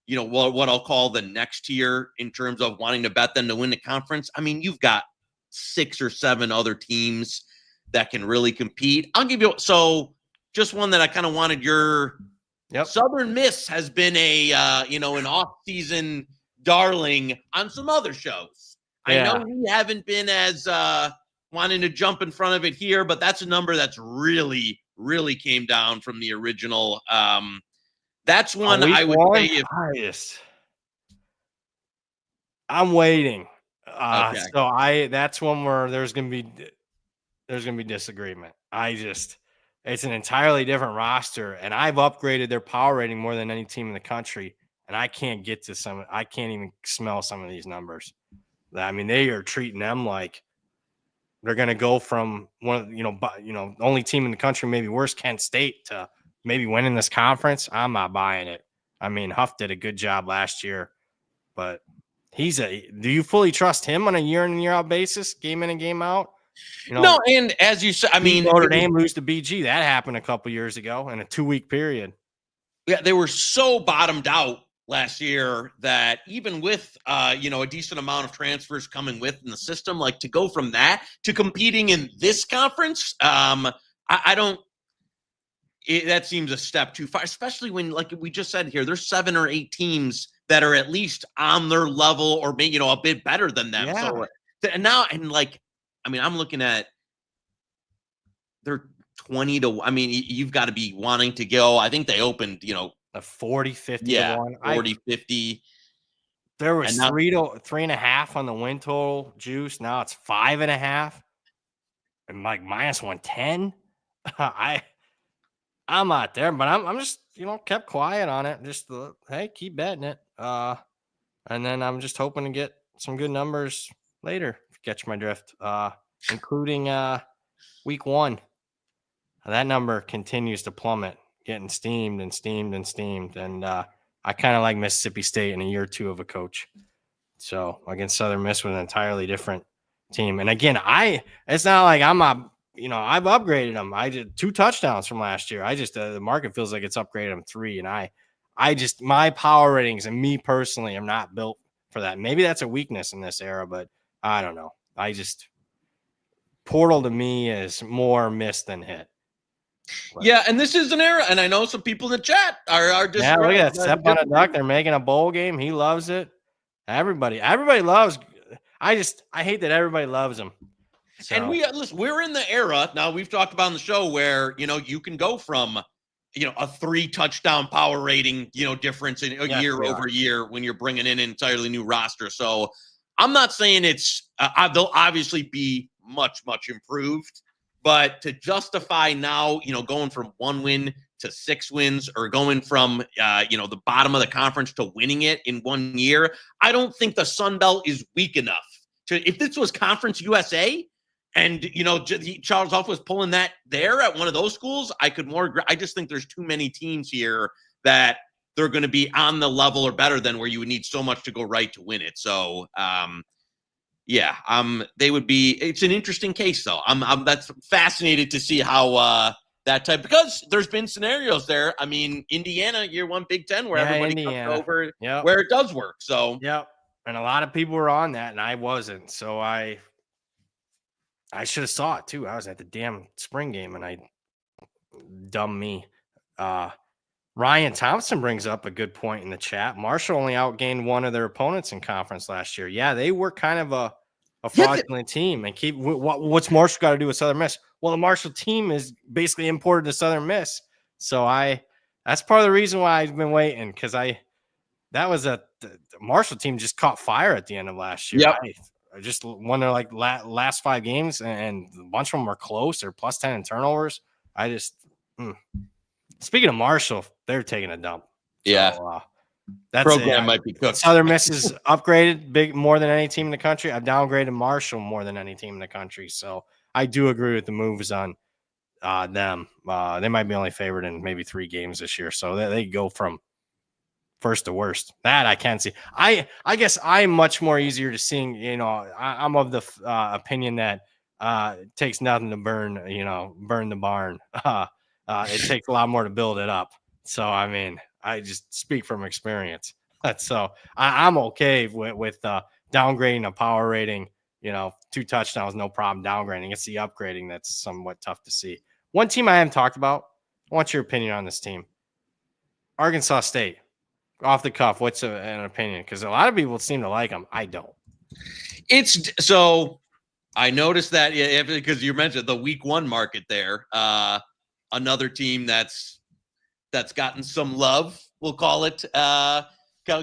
[SPEAKER 2] what I'll call the next tier in terms of wanting to bet them to win the conference. I mean, you've got 6 or 7 other teams that can really compete. I'll give you, so just one that I kind of wanted your Southern Miss has been an off-season darling on some other shows. Yeah. I know we haven't been as, wanting to jump in front of it here, but that's a number that's really, really came down from the original. That's one I would say.
[SPEAKER 1] I'm waiting.
[SPEAKER 2] Okay.
[SPEAKER 1] So that's one where there's gonna be disagreement. It's an entirely different roster, and I've upgraded their power rating more than any team in the country, and I can't get to I can't even smell some of these numbers. I mean, they are treating them like they're going to go from the only team in the country, maybe worse, Kent State, to maybe winning this conference. I'm not buying it. I mean, Huff did a good job last year, but do you fully trust him on a year in and year out basis, game in and game out?
[SPEAKER 2] No, and as you said, I mean,
[SPEAKER 1] Notre Dame lose to BG. That happened a couple years ago in a 2-week period.
[SPEAKER 2] Yeah, they were so bottomed out last year that even with a decent amount of transfers coming with in the system, like to go from that to competing in this conference, I don't. That seems a step too far, especially when, like we just said here, there's 7 or 8 teams that are at least on their level or maybe a bit better than them. Yeah. So I'm looking at they're 20 to. I mean, you've got to be wanting to go. I think they opened,
[SPEAKER 1] a 40, 50
[SPEAKER 2] to
[SPEAKER 1] 1.
[SPEAKER 2] 40, 50.
[SPEAKER 1] There was 3.5 on the win total juice. Now it's 5.5. And like minus 110. I'm not there, but I'm just, kept quiet on it. Just hey, keep betting it. And then I'm just hoping to get some good numbers later, if you catch my drift. Including week 1. That number continues to plummet, getting steamed. And I kind of like Mississippi State in a year or 2 of a coach. So against Southern Miss with an entirely different team. And again, it's not like I've upgraded them. I did 2 touchdowns from last year. The market feels like it's upgraded them 3. And my power ratings and me personally am not built for that. Maybe that's a weakness in this era, but I don't know. Portal to me is more miss than hit.
[SPEAKER 2] Yeah, and this is an era, and I know some people in the chat are just
[SPEAKER 1] look at that step on a duck. They're making a bowl game. He loves it. Everybody loves. I hate that everybody loves him. So.
[SPEAKER 2] And we're in the era now. We've talked about on the show where you can go from a 3 touchdown power rating difference in year over year when you're bringing in an entirely new roster. So I'm not saying it's they'll obviously be much improved. But to justify now, going from 1 win to 6 wins or going from, the bottom of the conference to winning it in 1 year, I don't think the Sun Belt is weak enough. If this was Conference USA and, Charles Huff was pulling that there at one of those schools, I just think there's too many teams here that they're going to be on the level or better than where you would need so much to go right to win it. So, yeah, they would be. It's an interesting case, though. That's fascinated to see how that type, because there's been scenarios there. I mean, Indiana, year 1 Big Ten, where everybody comes over, where it does work. So,
[SPEAKER 1] and a lot of people were on that, and I wasn't. So I should have saw it too. I was at the damn spring game, and dumb me. Ryan Thompson brings up a good point in the chat. Marshall only outgained one of their opponents in conference last year. Yeah, they were kind of a
[SPEAKER 2] Yeah,
[SPEAKER 1] fraudulent team. And what's Marshall got to do with Southern Miss? Well, the Marshall team is basically imported to Southern Miss. So that's part of the reason why I've been waiting, because that was the Marshall team just caught fire at the end of last year.
[SPEAKER 2] Yep.
[SPEAKER 1] I just won their like last 5 games, and a bunch of them were close. They're plus 10 in turnovers. I just Speaking of Marshall, they're taking a dump.
[SPEAKER 2] Yeah.
[SPEAKER 1] So that's it.
[SPEAKER 2] Program might be cooked.
[SPEAKER 1] Southern Miss is upgraded big more than any team in the country. I've downgraded Marshall more than any team in the country. So I do agree with the moves on them. They might be only favored in maybe 3 games this year. So they go from first to worst. That I can see. I guess I'm much more easier to seeing. I'm of the opinion that it takes nothing to burn the barn. It takes a lot more to build it up. So I mean, I just speak from experience. So I'm okay with downgrading a power rating. 2 touchdowns, no problem downgrading. It's the upgrading that's somewhat tough to see. One team I haven't talked about. I want your opinion on this team. Arkansas State. Off the cuff, what's an opinion? Because a lot of people seem to like them. I don't.
[SPEAKER 2] It's so I noticed that because you mentioned the week 1 market there. Another team that's gotten some love, we'll call it,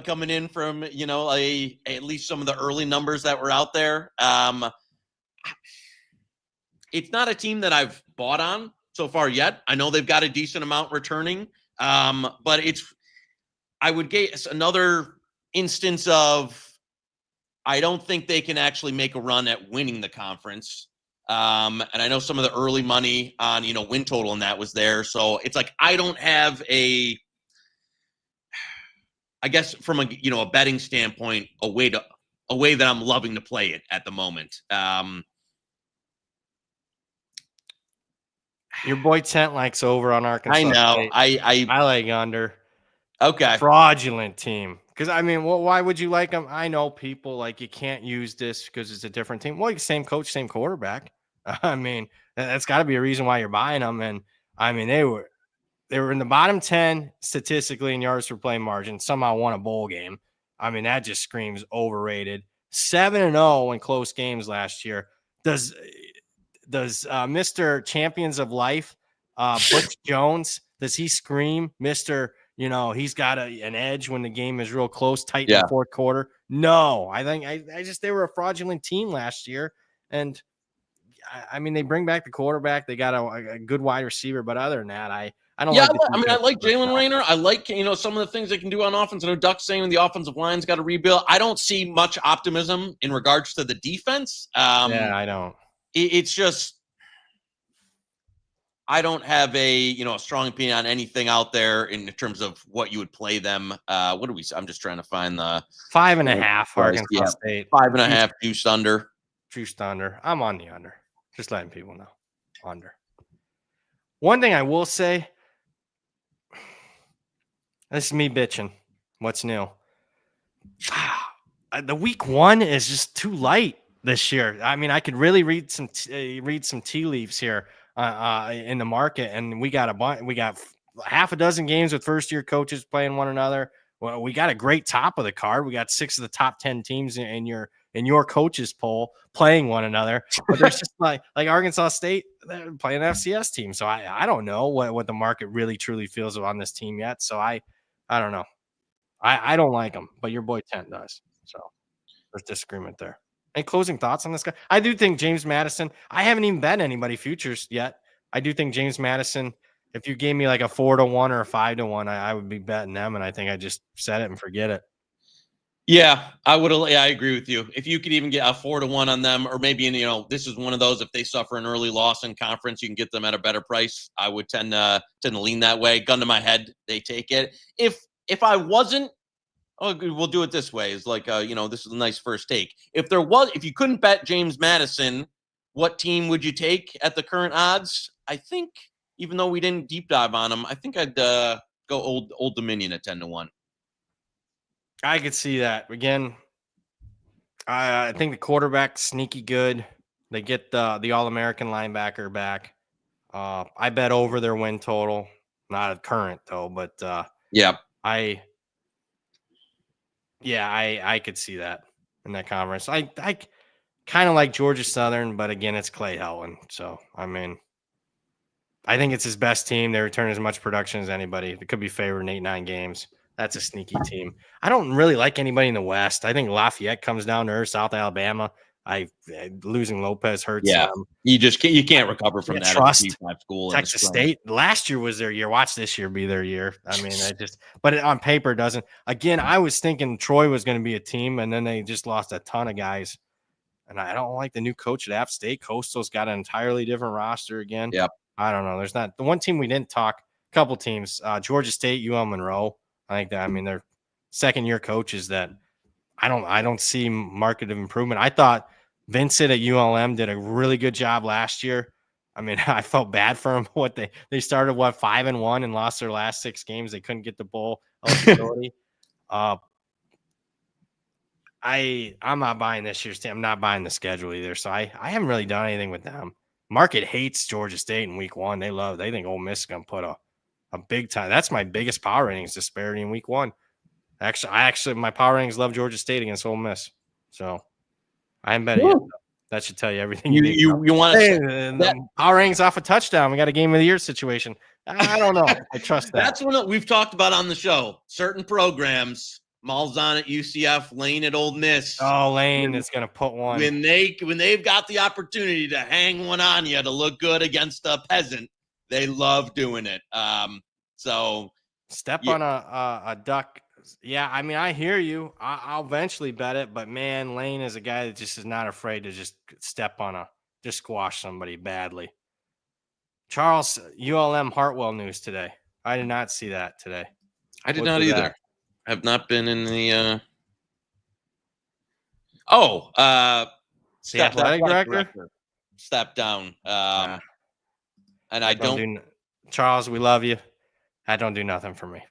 [SPEAKER 2] coming in from at least some of the early numbers that were out there. It's not a team that I've bought on so far yet. I know they've got a decent amount returning, but I would guess another instance of I don't think they can actually make a run at winning the conference. And I know some of the early money on, win total and that was there. So it's like, I don't have I guess from a betting standpoint, a way that I'm loving to play it at the moment.
[SPEAKER 1] Your boy Tent likes over on Arkansas.
[SPEAKER 2] I know.
[SPEAKER 1] State. I like under.
[SPEAKER 2] Okay.
[SPEAKER 1] Fraudulent team. Because I mean, why would you like them? I know people like you can't use this because it's a different team. Well, same coach, same quarterback. I mean, that's got to be a reason why you're buying them. And I mean, they were in the bottom 10 statistically in yards per play margin. Somehow won a bowl game. I mean, that just screams overrated. 7-0 in close games last year. Does Mr. Champions of Life, Butch Jones, does he scream, Mr. He's got an edge when the game is real close, tight in the fourth quarter? No, I think they were a fraudulent team last year. And I mean, they bring back the quarterback. They got a good wide receiver. But other than that, I don't like
[SPEAKER 2] I like Jalen Raynor. I like, some of the things they can do on offense. I know Duck's saying the offensive line's got to rebuild. I don't see much optimism in regards to the defense.
[SPEAKER 1] Yeah, I don't.
[SPEAKER 2] It's just I don't have a strong opinion on anything out there in terms of what you would play them. What do we? I'm just trying to find the
[SPEAKER 1] 5.5 Arkansas State.
[SPEAKER 2] 5.5 juiced under.
[SPEAKER 1] Juiced under. I'm on the under. Just letting people know. Under. One thing I will say. This is me bitching. What's new? The week 1 is just too light this year. I mean, I could really read some tea leaves here in the market, and we got half a dozen games with first-year coaches playing one another. Well, we got a great top of the card. We got 6 of the top 10 teams in your coaches poll playing one another. But there's just like Arkansas State, they're playing an FCS team. So I don't know what the market really truly feels on this team yet. So I don't know. I don't like them, but your boy Tent does. So there's disagreement there. Any closing thoughts on this guy? I do think James Madison. I haven't even bet anybody futures yet. I do think James Madison. If you gave me like a 4-1 or a 5-1, I would be betting them, and I think I just set it and forget it.
[SPEAKER 2] Yeah, I would. Yeah, I agree with you. If you could even get a 4-1 on them, or maybe this is one of those. If they suffer an early loss in conference, you can get them at a better price. I would tend to lean that way. Gun to my head, they take it. If I wasn't, we'll do it this way. It's like this is a nice first take. If you couldn't bet James Madison, what team would you take at the current odds? I think, even though we didn't deep dive on them, I think I'd go Old Dominion at 10-1.
[SPEAKER 1] I could see that. Again, I think the quarterback's sneaky good. They get the All-American linebacker back. I bet over their win total. not a current though, but
[SPEAKER 2] Yeah.
[SPEAKER 1] I could see that in that conference. I kind of like Georgia Southern, but again, it's Clay Helton. So I mean, I think it's his best team. They return as much production as anybody. They could be favored in 8-9 games. That's a sneaky team. I don't really like anybody in the West. I think Lafayette comes down to earth. South Alabama. Losing Lopez hurts them.
[SPEAKER 2] You can't recover from that
[SPEAKER 1] Trust
[SPEAKER 2] as a G5 school.
[SPEAKER 1] Texas State. Last year was their year. Watch this year be their year. I mean, but on paper it doesn't. Again, I was thinking Troy was going to be a team, and then they just lost a ton of guys. And I don't like the new coach at App State. Coastal's got an entirely different roster again.
[SPEAKER 2] Yep.
[SPEAKER 1] I don't know. There's not the one team we didn't talk. A couple teams, Georgia State, UL Monroe. I think that. I mean, they're second year coaches that I don't see market of improvement. I thought Vincent at ULM did a really good job last year. I mean, I felt bad for him. They started 5-1 and lost their last 6 games. They couldn't get the bowl eligibility. I'm not buying this year's team. I'm not buying the schedule either. So I haven't really done anything with them. Market hates Georgia State in week 1. They think Ole Miss is going to put a big time. That's my biggest power ratings disparity in week 1. Actually, my power ratings love Georgia State against Ole Miss. So I haven't bet it yet. That should tell you everything
[SPEAKER 2] you want
[SPEAKER 1] to power ratings off a touchdown. We got a game of the year situation. I don't know. I trust that.
[SPEAKER 2] That's what we've talked about on the show. Certain programs. Malzahn at UCF, Lane at Ole Miss.
[SPEAKER 1] Oh, Lane is going to put one.
[SPEAKER 2] When they've got the opportunity to hang one on you to look good against a peasant, they love doing it. So
[SPEAKER 1] step on a duck. Yeah, I mean, I hear you. I'll eventually bet it, but man, Lane is a guy that just is not afraid to just step on just squash somebody badly. Charles, ULM Hartwell news today. I did not see that today.
[SPEAKER 2] I did not either.
[SPEAKER 1] That?
[SPEAKER 2] Have not been in the
[SPEAKER 1] the athletic director
[SPEAKER 2] stepped down. And I don't
[SPEAKER 1] Charles, we love you. That don't do nothing for me.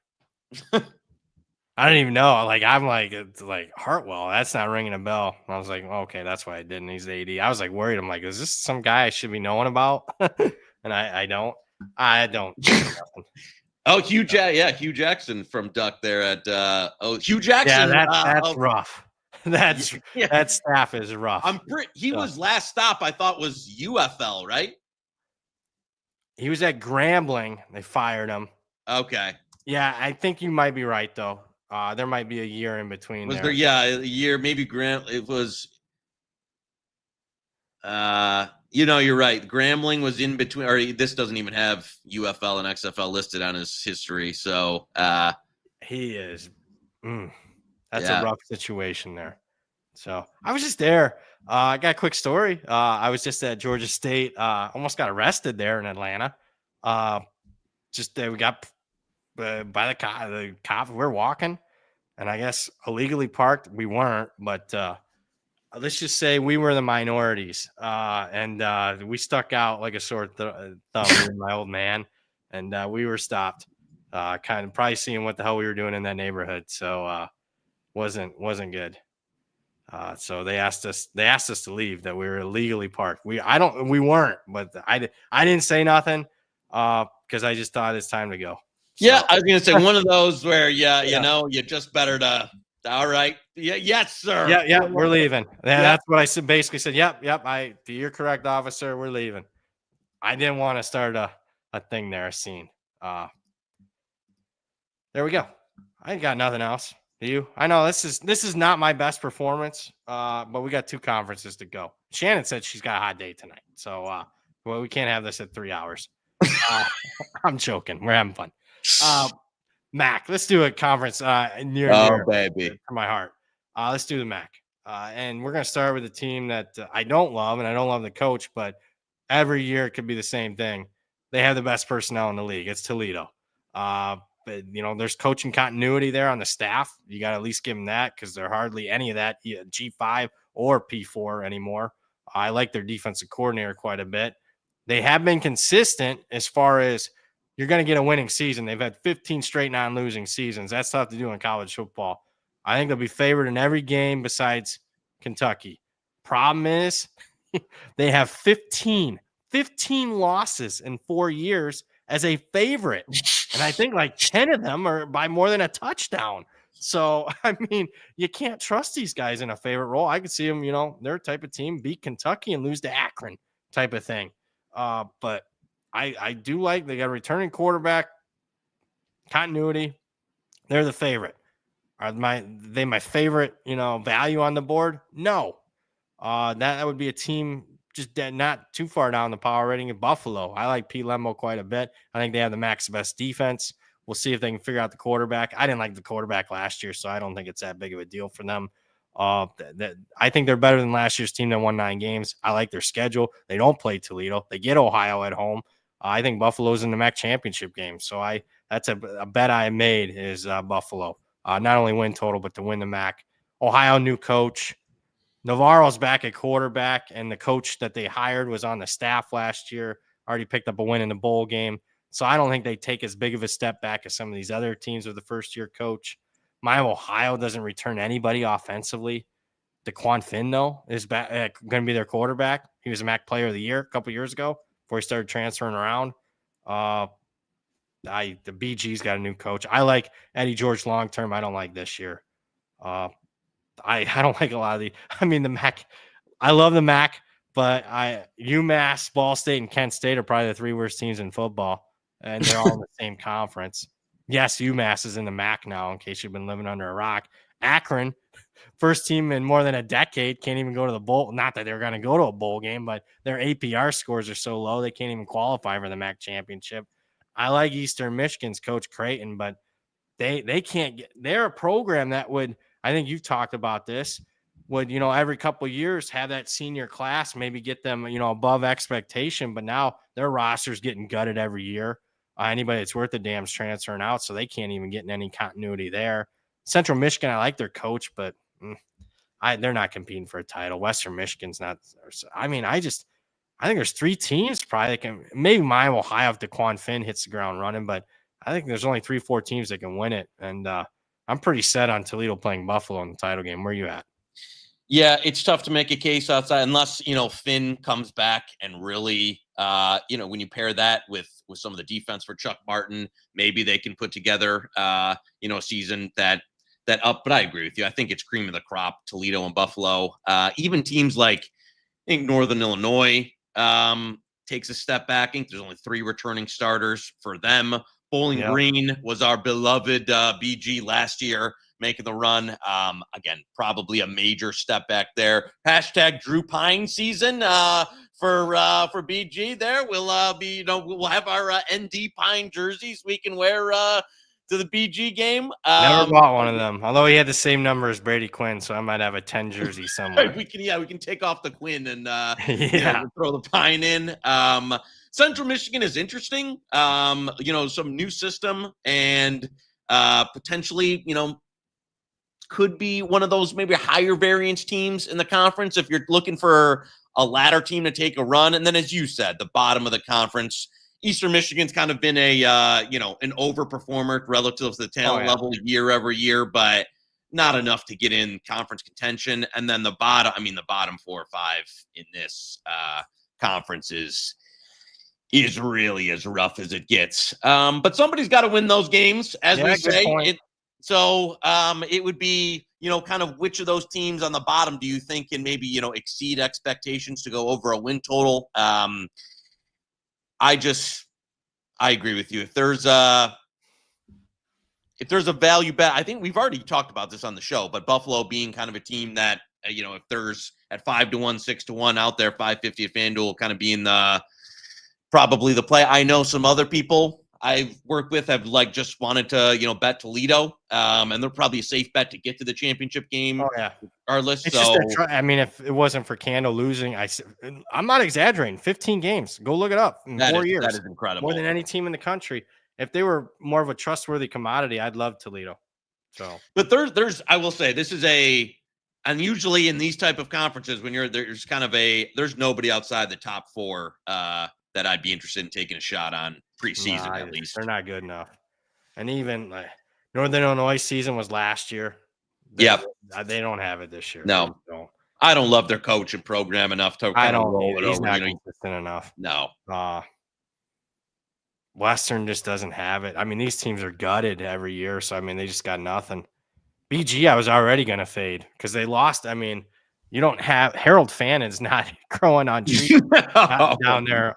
[SPEAKER 1] I don't even know. It's like Hartwell. That's not ringing a bell. I was like, okay, that's why I didn't. He's the AD. I was like worried. I'm like, is this some guy I should be knowing about? And I don't. I don't.
[SPEAKER 2] Oh, Hugh Jackson from Duck there at Hugh Jackson.
[SPEAKER 1] Yeah, that's rough. That staff is rough.
[SPEAKER 2] He was last stop, I thought, was UFL, right?
[SPEAKER 1] He was at Grambling. They fired him.
[SPEAKER 2] Okay.
[SPEAKER 1] Yeah, I think you might be right though. There might be a year in between.
[SPEAKER 2] Was there? Yeah, a year, maybe it was. You're right. Grambling was in between, or this doesn't even have UFL and XFL listed on his history. So
[SPEAKER 1] he is. That's a rough situation there. So I was just there. I got a quick story. I was just at Georgia State. Almost got arrested there in Atlanta. We got by the cop. We're walking, and I guess illegally parked. We weren't, but. Let's just say we were the minorities, and we stuck out like a sore thumb. My old man, and we were stopped. Kind of probably seeing what the hell we were doing in that neighborhood, so wasn't good. So they asked us to leave. That we were illegally parked. We weren't, but I didn't say nothing because I just thought it's time to go.
[SPEAKER 2] Yeah, I was gonna say one of those where you just better to. All right. Yeah. Yes, sir.
[SPEAKER 1] Yeah. We're leaving. That's what I basically said. Yep. You're correct, officer. We're leaving. I didn't want to start a thing there, a scene. There we go. I ain't got nothing else. Do you? I know this is not my best performance, but we got 2 conferences to go. Shannon said she's got a hot day tonight. So we can't have this at 3 hours. I'm joking. We're having fun. MAC, let's do a conference near
[SPEAKER 2] baby
[SPEAKER 1] to my heart. Let's do the MAC, and we're gonna start with a team that I don't love, and I don't love the coach, but every year it could be the same thing. They have the best personnel in the league. It's Toledo, but there's coaching continuity there on the staff. You got to at least give them that because they're hardly any of that G5 or P4 anymore. I like their defensive coordinator quite a bit. They have been consistent as far as. You're going to get a winning season. They've had 15 straight non-losing seasons. That's tough to do in college football. I think they'll be favored in every game besides Kentucky. Problem is they have 15 losses in 4 years as a favorite. And I think like 10 of them are by more than a touchdown. So, I mean, you can't trust these guys in a favorite role. I could see them, they're a type of team, beat Kentucky and lose to Akron type of thing. But I do like they got a returning quarterback, continuity. They're the favorite. Are they my favorite, value on the board? No. That would be a team just not too far down the power rating in Buffalo. I like Pete Lembo quite a bit. I think they have the max best defense. We'll see if they can figure out the quarterback. I didn't like the quarterback last year, so I don't think it's that big of a deal for them. I think they're better than last year's team that won 9 games. I like their schedule. They don't play Toledo. They get Ohio at home. I think Buffalo's in the MAC championship game. So that's a bet I made is Buffalo. Not only win total, but to win the MAC. Ohio new coach. Navarro's back at quarterback, and the coach that they hired was on the staff last year, already picked up a win in the bowl game. So I don't think they take as big of a step back as some of these other teams with the first-year coach. My Ohio doesn't return anybody offensively. DeQuan Finn, though, is going to be their quarterback. He was a MAC Player of the Year a couple years ago before he started transferring around. The BG's got a new coach. I like Eddie George long-term. I don't like this year. I don't like a lot of the MAC. I love the MAC, but UMass, Ball State, and Kent State are probably the 3 worst teams in football, and they're all in the same conference. Yes, UMass is in the MAC now, in case you've been living under a rock. Akron, first team in more than a decade, can't even go to the bowl. Not that they're going to go to a bowl game, but their APR scores are so low they can't even qualify for the MAC championship. I like Eastern Michigan's Coach Creighton, but they can't get. They're a program that would. I think you've talked about this. Would every couple of years have that senior class, maybe get them above expectation, but now their roster's getting gutted every year. Anybody that's worth a damn's transferring out, so they can't even get in any continuity there. Central Michigan, I like their coach, but they're not competing for a title. Western Michigan's not. I think there's 3 teams probably that can. Maybe mine will high if DeQuan Finn hits the ground running, but I think there's only 3-4 teams that can win it, and I'm pretty set on Toledo playing Buffalo in the title game. Where are you at?
[SPEAKER 2] Yeah, it's tough to make a case outside unless, Finn comes back and really, when you pair that with some of the defense for Chuck Martin, maybe they can put together, a season that up. But I agree with you. I think it's cream of the crop, Toledo and Buffalo. Even teams like, I think Northern Illinois takes a step back. I think there's only 3 returning starters for them. Bowling Green was our beloved BG last year, making the run. Again, probably a major step back there. Hashtag Drew Pine season for BG. There we'll be, we'll have our ND Pine jerseys we can wear to the BG game.
[SPEAKER 1] Never bought one of them, although he had the same number as Brady Quinn, so I might have a 10 jersey somewhere.
[SPEAKER 2] we can take off the Quinn and throw the Pine in. Central Michigan is interesting. Some new system and potentially, could be one of those maybe higher variance teams in the conference if you're looking for a ladder team to take a run. And then, as you said, the bottom of the conference, Eastern Michigan's kind of been an overperformer relative to the talent level year over year, but not enough to get in conference contention. And then the bottom 4 or 5 in this conference is really as rough as it gets. But somebody's got to win those games, as we say. It would be, kind of which of those teams on the bottom do you think can maybe, exceed expectations to go over a win total? I agree with you. If there's a value bet, I think we've already talked about this on the show, but Buffalo being kind of a team that, if there's at 5-1, 6-1 out there, 550 at FanDuel kind of being probably the play. I know some other people I've worked with have just wanted to, bet Toledo. And they're probably a safe bet to get to the championship game.
[SPEAKER 1] Oh, yeah.
[SPEAKER 2] Regardless.
[SPEAKER 1] It's if it wasn't for Candle losing, I'm not exaggerating. 15 games. Go look it up in 4 years.
[SPEAKER 2] That is incredible.
[SPEAKER 1] More than any team in the country. If they were more of a trustworthy commodity, I'd love Toledo. So,
[SPEAKER 2] but there's I will say this is and usually in these type of conferences, when there's kind of there's nobody outside the top 4 that I'd be interested in taking a shot on preseason, at least.
[SPEAKER 1] They're not good enough. And even Northern Illinois season was last year.
[SPEAKER 2] They
[SPEAKER 1] don't have it this year.
[SPEAKER 2] No. I don't love their coach and program enough to kind of roll it over.
[SPEAKER 1] He's not consistent enough.
[SPEAKER 2] No.
[SPEAKER 1] Western just doesn't have it. I mean, these teams are gutted every year, so I mean, they just got nothing. BG, I was already gonna fade because they lost. I mean, you don't have Harold Fannon's not growing on trees down there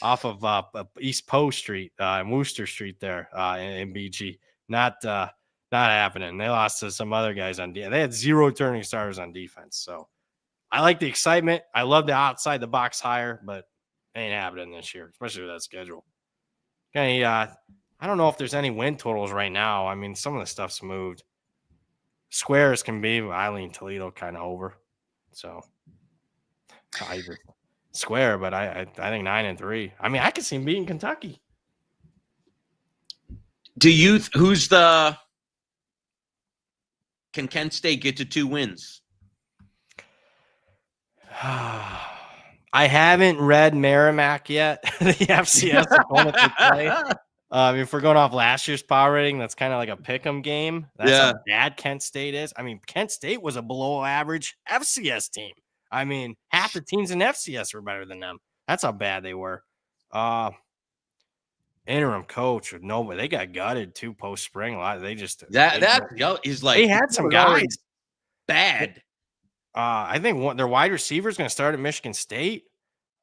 [SPEAKER 1] off of East Post Street and Wooster Street there in BG. Not happening. They lost to some other guys on defense. They had 0 turning starters on defense. So I like the excitement. I love the outside the box hire, but it ain't happening this year, especially with that schedule. Okay, I don't know if there's any win totals right now. I mean, some of the stuff's moved. Squares can be Eileen Toledo kind of over. So I square, but I think 9-3. I mean, I could see him beating Kentucky.
[SPEAKER 2] Can Kent State get to 2 wins?
[SPEAKER 1] I haven't read Merrimack yet, the FCS opponent they play. If we're going off last year's power rating, that's kind of like a pick'em game. That's how bad Kent State is. I mean, Kent State was a below average FCS team. I mean, half the teams in FCS were better than them. That's how bad they were. Interim coach with nobody. They got gutted too post spring. A lot. They just
[SPEAKER 2] is like
[SPEAKER 1] they had some guys
[SPEAKER 2] bad.
[SPEAKER 1] I think their wide receiver is going to start at Michigan State.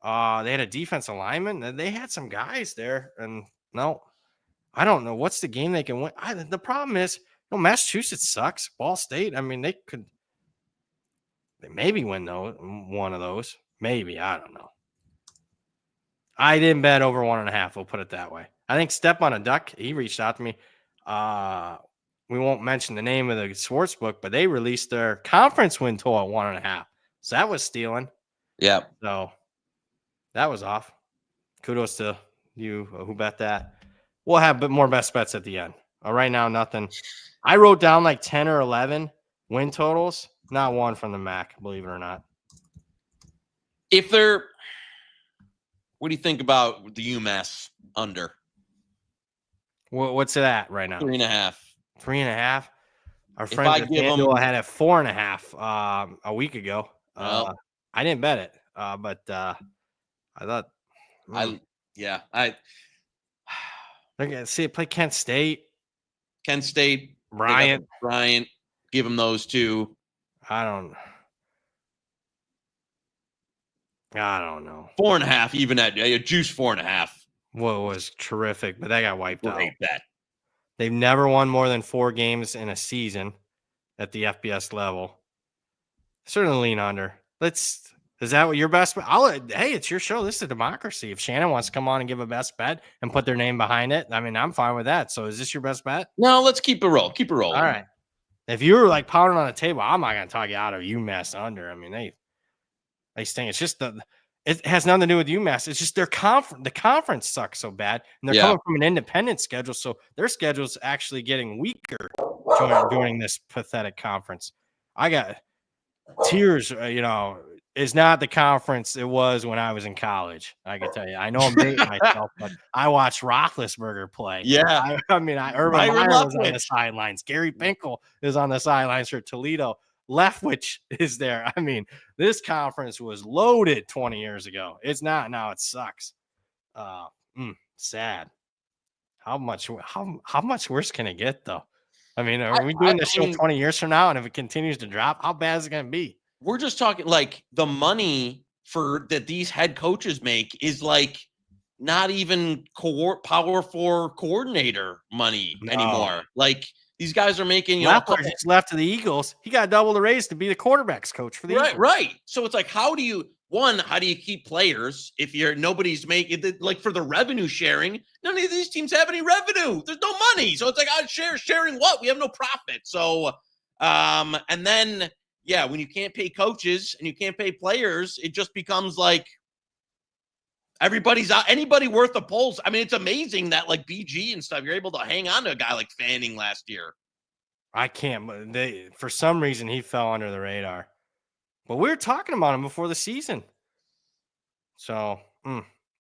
[SPEAKER 1] They had a defensive lineman. They had some guys there, and no, I don't know what's the game they can win. The problem is, Massachusetts sucks. Ball State. I mean, they maybe win one of those. Maybe, I don't know. I didn't bet over 1.5. We'll put it that way. I think Step on a Duck. He reached out to me. We won't mention the name of the sports book, but they released their conference win total at 1.5. So that was stealing.
[SPEAKER 2] Yeah.
[SPEAKER 1] So that was off. Kudos to you who bet that. We'll have a bit more best bets at the end. Right now, nothing. I wrote down like 10 or 11 win totals. Not one from the MAC, believe it or not.
[SPEAKER 2] What do you think about the UMass under?
[SPEAKER 1] What's it at right now?
[SPEAKER 2] 3.5.
[SPEAKER 1] 3.5. Our friends at Fanduel had it 4.5 a week ago. I didn't bet it, but I thought. See, play Kent State. Bryant.
[SPEAKER 2] Give them those 2.
[SPEAKER 1] I don't know.
[SPEAKER 2] 4.5, even at juice 4.5.
[SPEAKER 1] Well, it was terrific, but that got wiped out.
[SPEAKER 2] Great bet.
[SPEAKER 1] They've never won more than 4 games in a season at the FBS level. Certainly lean under. Is that what your best bet? Hey, it's your show. This is a democracy. If Shannon wants to come on and give a best bet and put their name behind it, I mean, I'm fine with that. So is this your best bet?
[SPEAKER 2] No, let's keep it rolling. Keep it rolling.
[SPEAKER 1] All right. If you were like pounding on the table, I'm not going to talk you out of UMass under. I mean, they stink. It's just it has nothing to do with UMass. It's just their the conference sucks so bad, and they're coming from an independent schedule, so their schedule's actually getting weaker joining this pathetic conference. I got tears. Is not the conference it was when I was in college. I can tell you. I know I'm dating myself, but I watched Roethlisberger play.
[SPEAKER 2] Yeah,
[SPEAKER 1] Urban Meyer was on the sidelines. Gary Pinkel is on the sidelines for Toledo. Leftwich is there. I mean, this conference was loaded 20 years ago. It's not now. It sucks. Sad. How much worse can it get, though? I mean, are we doing this show 20 years from now? And if it continues to drop, how bad is it going to be?
[SPEAKER 2] We're just talking like the money that these head coaches make is like not even Power 4 coordinator money anymore. Like, these guys are making,
[SPEAKER 1] just left to the Eagles. He got double the raise to be the quarterbacks coach for the Eagles.
[SPEAKER 2] Right. So it's like, how do you keep players if nobody's making it, like, for the revenue sharing? None of these teams have any revenue. There's no money. So it's like, sharing what? We have no profit. So, and then, when you can't pay coaches and you can't pay players, it just becomes like everybody's out. Anybody worth a pulse. I mean, it's amazing that like BG and stuff, you're able to hang on to a guy like Fanning last year.
[SPEAKER 1] I can't. For some reason, he fell under the radar. But we were talking about him before the season. So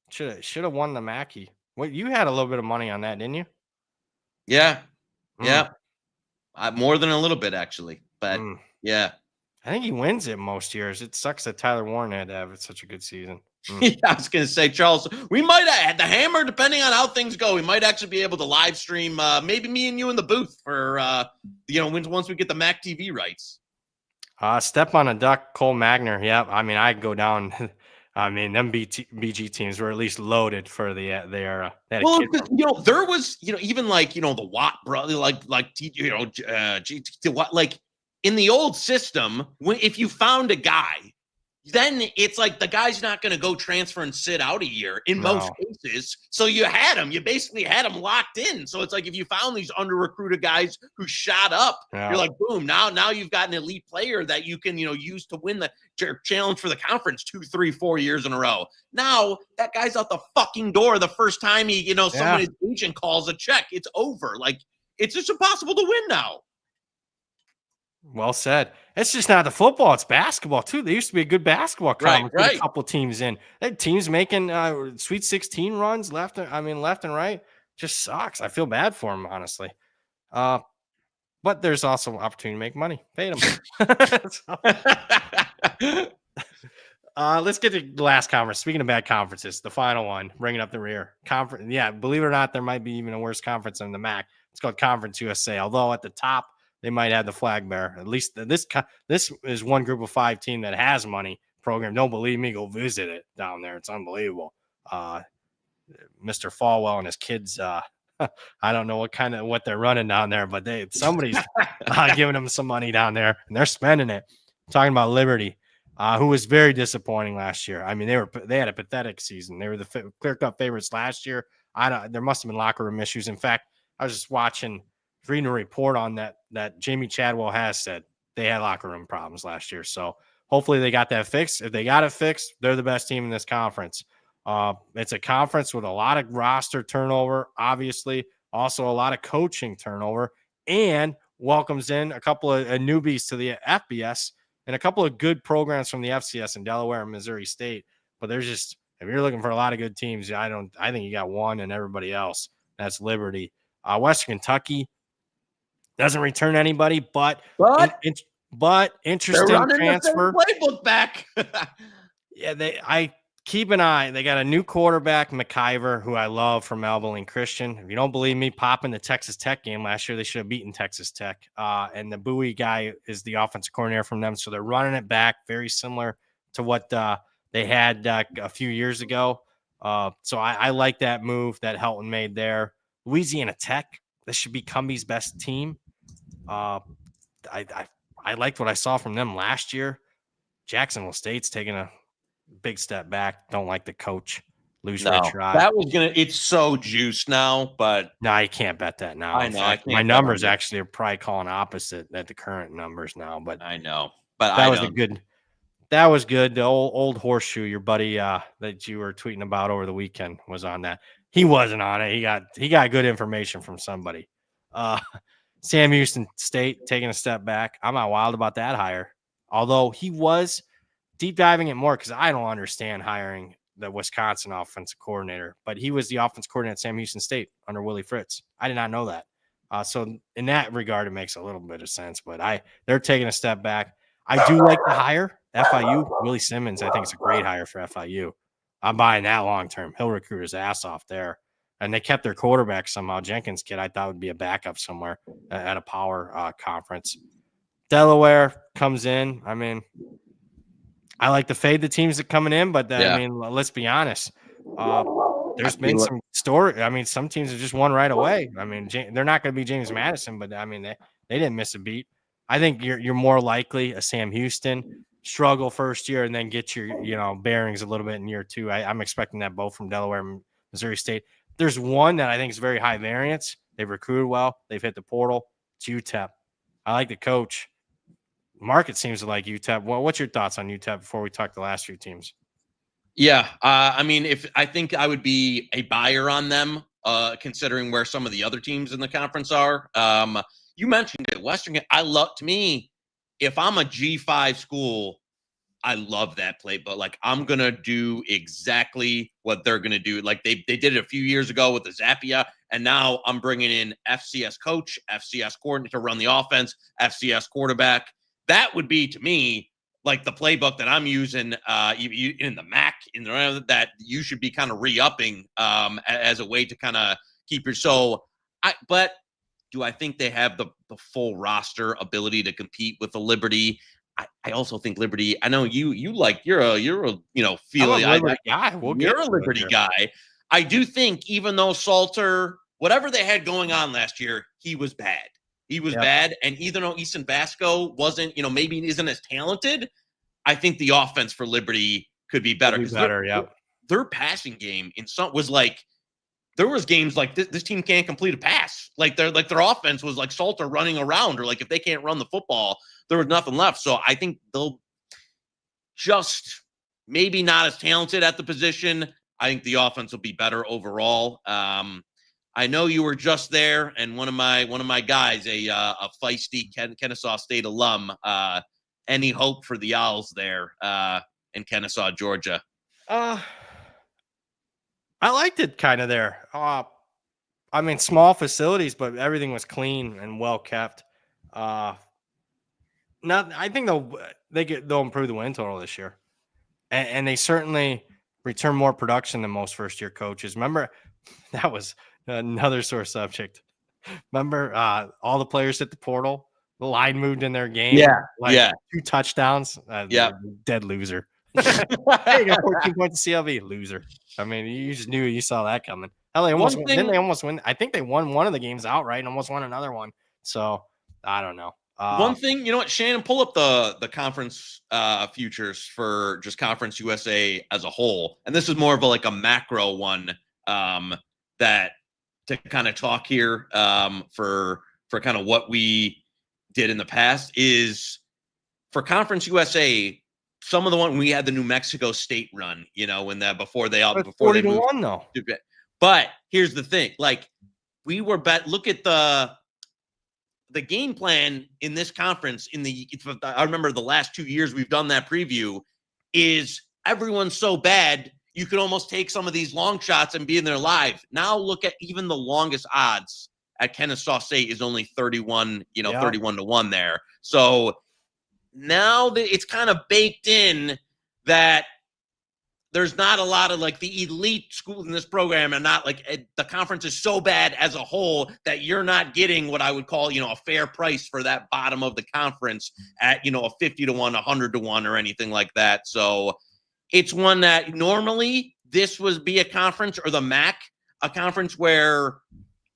[SPEAKER 1] should have won the Mackey. Well, you had a little bit of money on that, didn't you?
[SPEAKER 2] Yeah. More than a little bit, actually. But yeah.
[SPEAKER 1] I think he wins it most years. It sucks that Tyler Warren had to have such a good season.
[SPEAKER 2] Yeah, I was going to say, Charles, we might have the Hammer, depending on how things go, we might actually be able to live stream, maybe me and you in the booth for, once we get the Mac TV rights.
[SPEAKER 1] Step on a duck, Cole Magner. Yep. I mean, I'd go down. I mean, them BG teams were at least loaded for the era.
[SPEAKER 2] Well, there was, even like, the Watt brother, like in the old system, if you found a guy, then it's like the guy's not going to go transfer and sit out a year in most cases. So you basically had him locked in. So it's like if you found these under recruited guys who shot up, you're like, boom, now you've got an elite player that you can, use to win the challenge for the conference 2, 3, 4 years in a row. Now that guy's out the fucking door the first time he, someone his agent calls a check. It's over. Like it's just impossible to win now.
[SPEAKER 1] Well said. It's just not the football; it's basketball too. There used to be a good basketball conference with a couple teams in. That teams making Sweet 16 runs left and right. Just sucks. I feel bad for them, honestly. But there's also opportunity to make money. Pay them. Let's get to the last conference. Speaking of bad conferences, the final one, bringing up the rear conference. Yeah, believe it or not, there might be even a worse conference than the MAC. It's called Conference USA. Although at the top, they might have the flag bearer. At least this is one group of 5 team that has money program. Don't believe me? Go visit it down there. It's unbelievable. Mr. Falwell and his kids. I don't know what they're running down there, but somebody's giving them some money down there, and they're spending it. I'm talking about Liberty, who was very disappointing last year. I mean, they had a pathetic season. They were the clear-cut favorites last year. There must have been locker room issues. In fact, I was just reading a report on that Jamie Chadwell has said they had locker room problems last year. So hopefully they got that fixed. If they got it fixed, they're the best team in this conference. It's a conference with a lot of roster turnover, obviously, also a lot of coaching turnover, and welcomes in a couple of newbies to the FBS and a couple of good programs from the FCS in Delaware and Missouri State. But there's just, if you're looking for a lot of good teams, I think you got one and everybody else. That's Liberty. Western Kentucky doesn't return anybody, but interesting transfer.
[SPEAKER 2] Playbook back.
[SPEAKER 1] Yeah, I keep an eye. They got a new quarterback, McIver, who I love from Abilene Christian. If you don't believe me, pop in the Texas Tech game last year. They should have beaten Texas Tech. And the Bowie guy is the offensive coordinator from them, so they're running it back, very similar to what they had a few years ago. So I like that move that Helton made there. Louisiana Tech, this should be Cumbie's best team. I liked what I saw from them last year. Jacksonville State's taking a big step back. Don't like the coach. Rich Rod.
[SPEAKER 2] That was it's so juiced now, but
[SPEAKER 1] no, you can't bet that now.
[SPEAKER 2] I know.
[SPEAKER 1] Fact, my numbers actually are probably calling opposite at the current numbers now, but
[SPEAKER 2] I know. But
[SPEAKER 1] that was good. The old horseshoe, your buddy that you were tweeting about over the weekend was on that. He wasn't on it. He got good information from somebody. Sam Houston State taking a step back. I'm not wild about that hire. Although he was deep diving it more because I don't understand hiring the Wisconsin offensive coordinator, but he was the offensive coordinator at Sam Houston State under Willie Fritz. I did not know that. So in that regard, it makes a little bit of sense, but they're taking a step back. I do like the hire. FIU, Willie Simmons, I think it's a great hire for FIU. I'm buying that long-term. He'll recruit his ass off there. And they kept their quarterback somehow. Jenkins kid, I thought would be a backup somewhere at a power conference. Delaware comes in. I mean, I like to fade the teams that coming in, but I mean, let's be honest. There's been some story. I mean, some teams have just won right away. I mean, they're not going to be James Madison, but I mean, they didn't miss a beat. I think you're more likely a Sam Houston struggle first year and then get your bearings a little bit in year 2. I'm expecting that both from Delaware and Missouri State. There's one that I think is very high variance. They've recruited well. They've hit the portal. It's UTEP. I like the coach. Market seems to like UTEP. Well, what's your thoughts on UTEP before we talk the last few teams?
[SPEAKER 2] Yeah, I mean, I think I would be a buyer on them, considering where some of the other teams in the conference are. You mentioned it, Western. To me, if I'm a G5 school, I love that play, but like I'm gonna do exactly what they're gonna do. Like they did it a few years ago with the Zappia, and now I'm bringing in FCS coach, FCS coordinator to run the offense, FCS quarterback. That would be to me like the playbook that I'm using in the MAC that you should be kind of re-upping as a way to kind of keep your but do I think they have the full roster ability to compete with the Liberty? I also think Liberty. I know you're a
[SPEAKER 1] I'm a Liberty guy. We'll get
[SPEAKER 2] you're a Liberty guy. I do think even though Salter, whatever they had going on last year, he was bad. He was bad, and even though Easton Vasco wasn't, maybe isn't as talented, I think the offense for Liberty could be better. Their passing game was like. There was games like this team can't complete a pass. Like their offense was like Salter running around, or like if they can't run the football, there was nothing left. So I think they'll just maybe not as talented at the position. I think the offense will be better overall. I know you were just there, and one of my guys, a feisty Kennesaw State alum. Any hope for the Owls there in Kennesaw, Georgia?
[SPEAKER 1] I liked it kind of there. I mean, small facilities, but everything was clean and well kept. I think they'll improve the win total this year, and they certainly return more production than most first year coaches. Remember, that was another sore subject. Remember, all the players hit the portal. The line moved in their game. 2 touchdowns. Dead loser. There you go, 14 points to CLV, loser. I mean, you just knew you saw that coming. Hell, didn't they almost win? I think they won one of the games outright and almost won another one. So I don't know.
[SPEAKER 2] One thing, you know what, Shannon, pull up the conference futures for just Conference USA as a whole, and this is more of a macro one that to kind of talk here for kind of what we did in the past is for Conference USA. Some of the one we had the New Mexico State run, before they
[SPEAKER 1] 40-1 though.
[SPEAKER 2] But here's the thing: like we were look at the game plan in this conference. I remember the last 2 years we've done that preview. Is everyone's so bad you could almost take some of these long shots and be in there live. Now look at even the longest odds at Kennesaw State is only 31, 31-1 there. So. Now that it's kind of baked in that there's not a lot of like the elite schools in this program, and not like the conference is so bad as a whole that you're not getting what I would call, a fair price for that bottom of the conference at, a 50-1, 100-1 or anything like that. So it's one that normally this would be a conference, or the MAC, a conference where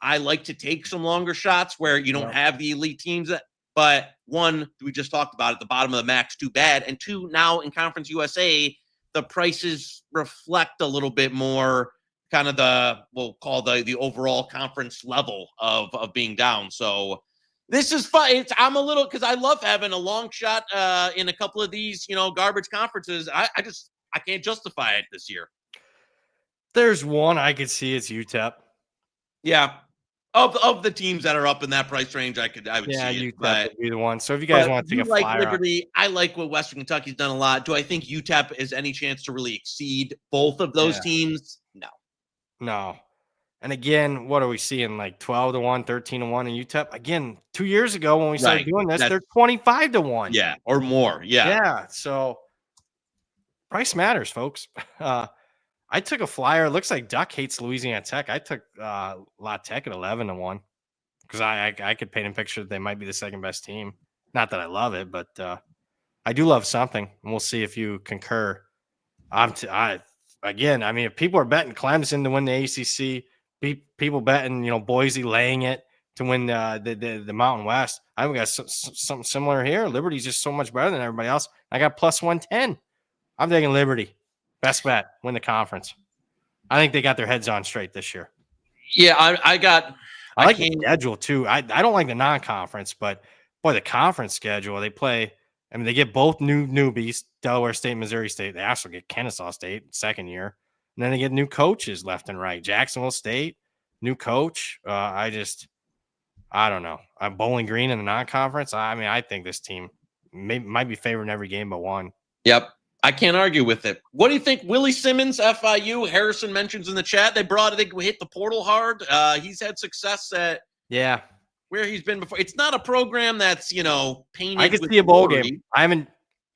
[SPEAKER 2] I like to take some longer shots where you don't have the elite teams But one, we just talked about it, the bottom of the MAC's too bad. And two, now in Conference USA, the prices reflect a little bit more kind of we'll call the overall conference level of being down. So this is fun. I'm a little, because I love having a long shot in a couple of these, garbage conferences. I can't justify it this year.
[SPEAKER 1] There's one I could see, it's UTEP.
[SPEAKER 2] Yeah. Of the teams that are up in that price range, I would see it.
[SPEAKER 1] UTEP would be the one. So if you guys want to take a flyer,
[SPEAKER 2] Liberty, I like what Western Kentucky's done a lot. Do I think UTEP has any chance to really exceed both of those teams?
[SPEAKER 1] No. And again, what are we seeing? Like 12-1, 13-1 in UTEP. Again, 2 years ago when we started doing this, they're 25-1.
[SPEAKER 2] Yeah, or more. Yeah.
[SPEAKER 1] Yeah. So price matters, folks. I took a flyer. It looks like Duck hates Louisiana Tech. I took La Tech at 11-1 because I could paint a picture that they might be the second best team. Not that I love it, but I do love something, and we'll see if you concur. Again, I mean, if people are betting Clemson to win the ACC, people betting Boise laying it to win the Mountain West. I've got something similar here. Liberty's just so much better than everybody else. I got plus 110. I'm taking Liberty. Best bet, win the conference. I think they got their heads on straight this year.
[SPEAKER 2] Yeah, I
[SPEAKER 1] like the schedule too. I don't like the non-conference, but boy, the conference schedule, they play. I mean, they get both newbies, Delaware State, Missouri State. They also get Kennesaw State second year. And then they get new coaches left and right. Jacksonville State, new coach. I don't know. Bowling Green in the non-conference. I mean, I think this team might be favored in every game but one.
[SPEAKER 2] Yep. I can't argue with it. What do you think? Willie Simmons, FIU. Harrison mentions in the chat they hit the portal hard. He's had success at where he's been before. It's not a program that's painted.
[SPEAKER 1] I could see a bowl game. I haven't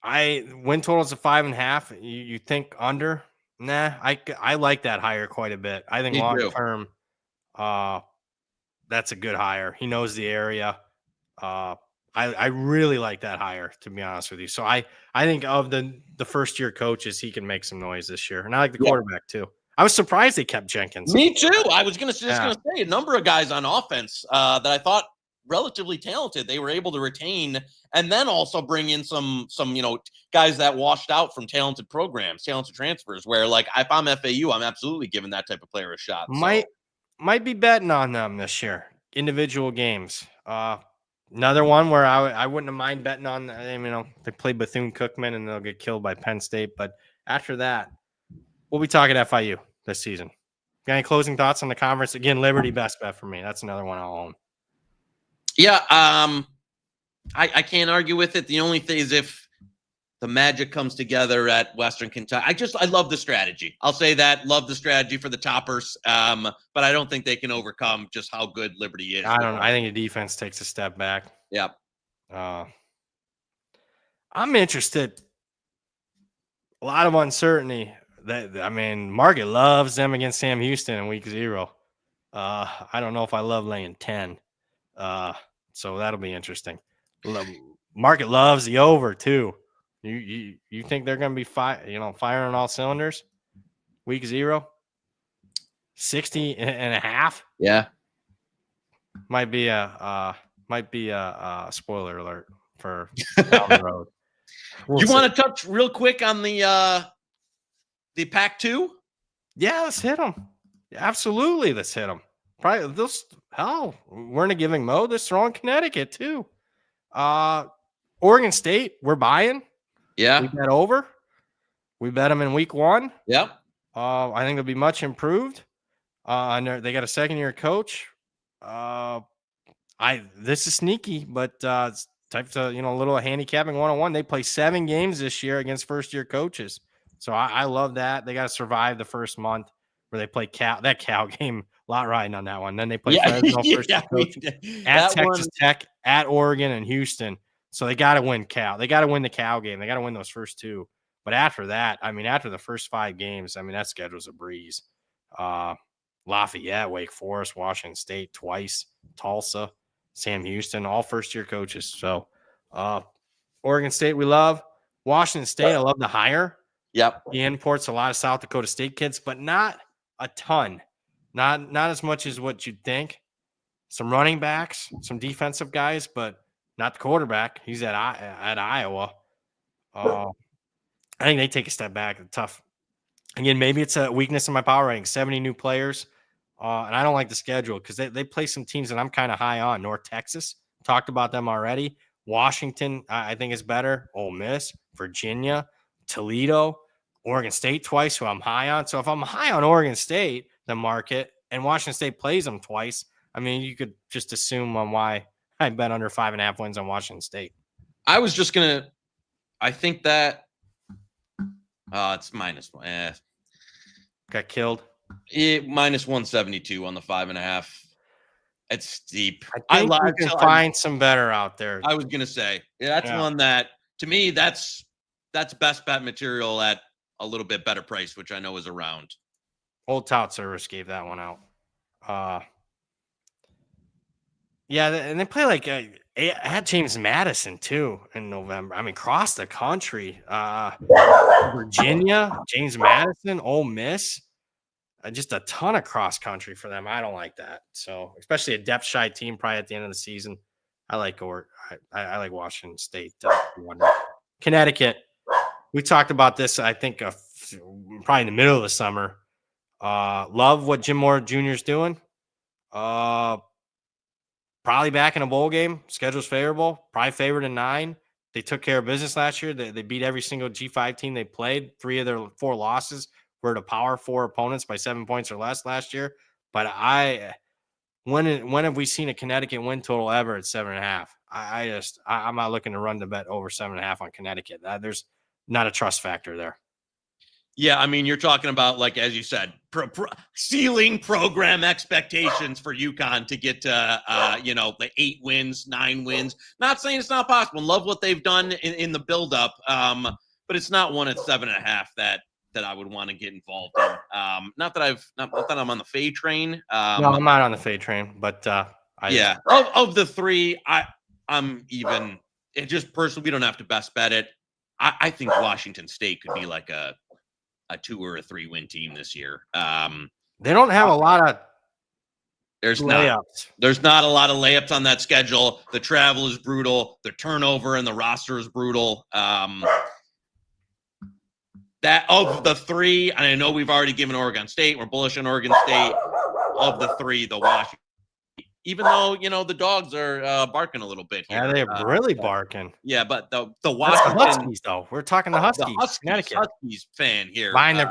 [SPEAKER 1] I win totals of 5.5. You think under? Nah, I like that higher quite a bit. I think
[SPEAKER 2] Me
[SPEAKER 1] long
[SPEAKER 2] too.
[SPEAKER 1] term, uh, that's a good hire. He knows the area. Uh, I really like that hire, to be honest with you. So I think of the first year coaches, he can make some noise this year, and I like the
[SPEAKER 2] Yeah.
[SPEAKER 1] quarterback too. I was surprised they kept Jenkins.
[SPEAKER 2] Me too. I was just
[SPEAKER 1] Yeah,
[SPEAKER 2] gonna say a number of guys on offense that I thought relatively talented. They were able to retain and then also bring in some guys that washed out from talented programs, talented transfers. Where like if I'm FAU, I'm absolutely giving that type of player a shot. So
[SPEAKER 1] might be betting on them this year. Individual games. Another one where I wouldn't have mind betting on. They play Bethune Cookman and they'll get killed by Penn State. But after that, we'll be talking FIU this season. Got any closing thoughts on the conference? Again, Liberty best bet for me. That's another one I'll own.
[SPEAKER 2] yeah, I can't argue with it. The only thing is if the magic comes together at Western Kentucky. I love the strategy. I'll say that. Love the strategy for the toppers. But I don't think they can overcome just how good Liberty is.
[SPEAKER 1] I don't know. I think the defense takes a step back.
[SPEAKER 2] Yep.
[SPEAKER 1] I'm interested. A lot of uncertainty. Market loves them against Sam Houston in week 0. I don't know if I love laying 10. So that'll be interesting. Market loves the over too. You think they're going to be firing on all cylinders? Week 0, 60 and a half.
[SPEAKER 2] Yeah.
[SPEAKER 1] Might be a spoiler alert for down the road.
[SPEAKER 2] You want to touch real quick on the Pac-2?
[SPEAKER 1] Yeah, let's hit them. Absolutely, let's hit them. Probably this. Hell, we're in a giving mode. They're throwing Connecticut too. Oregon State, we're buying.
[SPEAKER 2] Yeah.
[SPEAKER 1] We bet over. We bet them in week 1.
[SPEAKER 2] Yep.
[SPEAKER 1] I think they'll be much improved. And they got a second-year coach. This is sneaky, but it's type of a little handicapping 101. They play 7 games this year against first-year coaches, so I love that. They got to survive the first month where they play Cal. That Cal game, a lot riding on that one. Then they play Fresno first-year coach at Texas Tech, at Oregon, and Houston. So they got to win Cal. They got to win the Cal game. They got to win those first 2. But after that, after the first 5 games, that schedule's a breeze. Lafayette, Wake Forest, Washington State twice, Tulsa, Sam Houston, all first-year coaches. So Oregon State we love. Washington State, I love the hire.
[SPEAKER 2] Yep.
[SPEAKER 1] He imports a lot of South Dakota State kids, but not a ton. Not as much as what you'd think. Some running backs, some defensive guys, but not the quarterback. He's at Iowa. I think they take a step back. Tough. Again, maybe it's a weakness in my power ranking. 70 new players. And I don't like the schedule because they play some teams that I'm kind of high on. North Texas, talked about them already. Washington, I think is better. Ole Miss, Virginia, Toledo, Oregon State twice, who I'm high on. So if I'm high on Oregon State, the market, and Washington State plays them twice, you could just assume on why I bet under 5.5 wins on Washington State.
[SPEAKER 2] I was just going to – I think that it's -1.
[SPEAKER 1] Got killed.
[SPEAKER 2] Minus 172 on the 5.5. It's steep.
[SPEAKER 1] I think you can find some better out there.
[SPEAKER 2] I was gonna say that's one that to me that's best bet material at a little bit better price, which I know is around.
[SPEAKER 1] Old Tout Service gave that one out. Yeah, and they play at James Madison too in November. Cross the country. Virginia, James Madison, Ole Miss. Just a ton of cross country for them. I don't like that. So, especially a depth shy team, probably at the end of the season. I like Washington State. Connecticut. We talked about this. I think probably in the middle of the summer. Love what Jim Moore Jr. is doing. Probably back in a bowl game. Schedule's favorable. Probably favored in 9. They took care of business last year. They beat every single G5 team they played. 3 of their 4 losses were to Power 4 opponents by 7 points or less last year. But when have we seen a Connecticut win total ever at 7.5? I'm not looking to run the bet over 7.5 on Connecticut. There's not a trust factor there.
[SPEAKER 2] Yeah, I mean, you're talking about, like, as you said, ceiling program expectations for UConn to get to, the 8 wins, 9 wins. Not saying it's not possible. Love what they've done in the buildup, but it's not one at 7.5 that I would want to get involved in. Not that I'm on the Fade train.
[SPEAKER 1] No, I'm not on the Fade train, but
[SPEAKER 2] of the three, I'm even. It just personally, we don't have to best bet it. I think Washington State could be like a 2 or a 3 win team this year.
[SPEAKER 1] They don't have a lot of
[SPEAKER 2] there's
[SPEAKER 1] layups.
[SPEAKER 2] There's not a lot of layups on that schedule. The travel is brutal. The turnover and the roster is brutal. That of the three, and I know we've already given Oregon State. We're bullish on Oregon State. Of the three, the Washington, even though the dogs are barking a little bit here.
[SPEAKER 1] Yeah, they're really barking.
[SPEAKER 2] Yeah, but the Washington
[SPEAKER 1] Huskies, though. We're talking the Huskies.
[SPEAKER 2] The Huskies fan here.
[SPEAKER 1] Buying their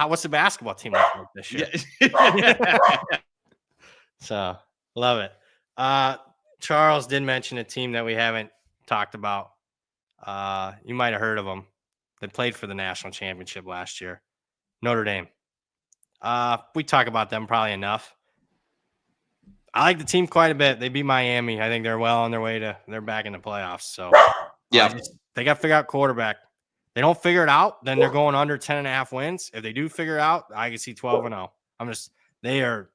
[SPEAKER 1] what's the basketball team look like this year?
[SPEAKER 2] Yeah.
[SPEAKER 1] So love it. Charles did mention a team that we haven't talked about. You might have heard of them. They played for the national championship last year. Notre Dame. We talk about them probably enough. I like the team quite a bit. They beat Miami. I think they're well on their way they're back in the playoffs. So
[SPEAKER 2] yeah,
[SPEAKER 1] they got to figure out quarterback. They don't figure it out, then they're going under 10.5 wins. If they do figure it out, I can see 12-0.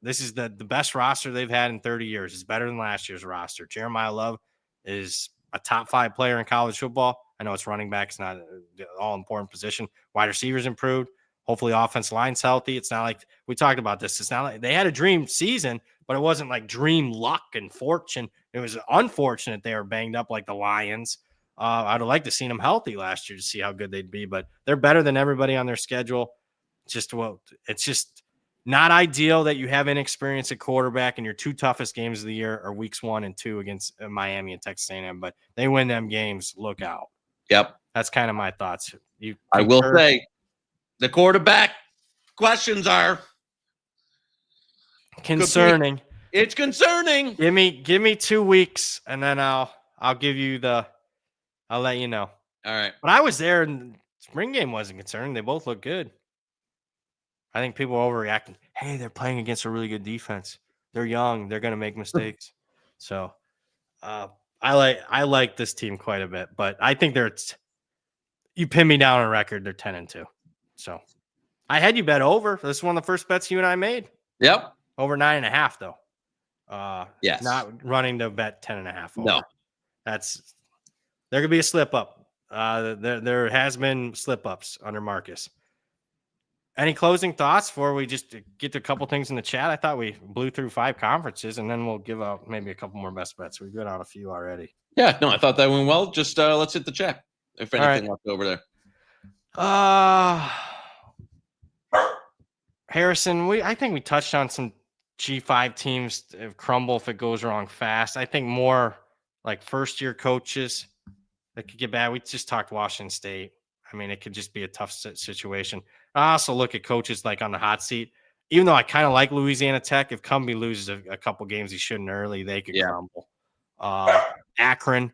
[SPEAKER 1] This is the best roster they've had in 30 years. It's better than last year's roster. Jeremiah Love is a top 5 player in college football. I know it's running back. It's not an all-important position. Wide receivers improved. Hopefully offense line's healthy. It's not like we talked about this. It's not like they had a dream season, but it wasn't like dream luck and fortune. It was unfortunate they were banged up like the Lions. I'd have liked to see them healthy last year to see how good they'd be, but they're better than everybody on their schedule. It's just not ideal that you have inexperience at quarterback and your 2 toughest games of the year are weeks 1 and 2 against Miami and Texas A&M, but they win them games. Look out.
[SPEAKER 2] Yep.
[SPEAKER 1] That's kind of my thoughts.
[SPEAKER 2] I will say the quarterback questions are
[SPEAKER 1] concerning.
[SPEAKER 2] It's concerning.
[SPEAKER 1] Give me 2 weeks and then I'll give you I'll let you know.
[SPEAKER 2] All right.
[SPEAKER 1] But I was there and the spring game wasn't concerning. They both look good. I think people are overreacting. Hey, they're playing against a really good defense. They're young. They're going to make mistakes. So I like this team quite a bit, but I think you pin me down on record. They're 10-2. So I had you bet over. This is one of the first bets you and I made.
[SPEAKER 2] Yep.
[SPEAKER 1] Over 9.5 though.
[SPEAKER 2] Yes.
[SPEAKER 1] Not running to bet 10.5. Over.
[SPEAKER 2] No.
[SPEAKER 1] There could be a slip up. There has been slip ups under Marcus. Any closing thoughts before we just get to a couple things in the chat? I thought we blew through 5 conferences, and then we'll give out maybe a couple more best bets. We've got out a few already.
[SPEAKER 2] Yeah, no, I thought that went well. Just let's hit the chat if anything left over there.
[SPEAKER 1] Harrison, I think we touched on some G5 teams crumble if it goes wrong fast. I think more like first-year coaches that could get bad. We just talked Washington State. I mean, it could just be a tough situation. I also look at coaches like on the hot seat. Even though I kind of like Louisiana Tech, if Cumbie loses a couple games he shouldn't early, they could crumble. Akron,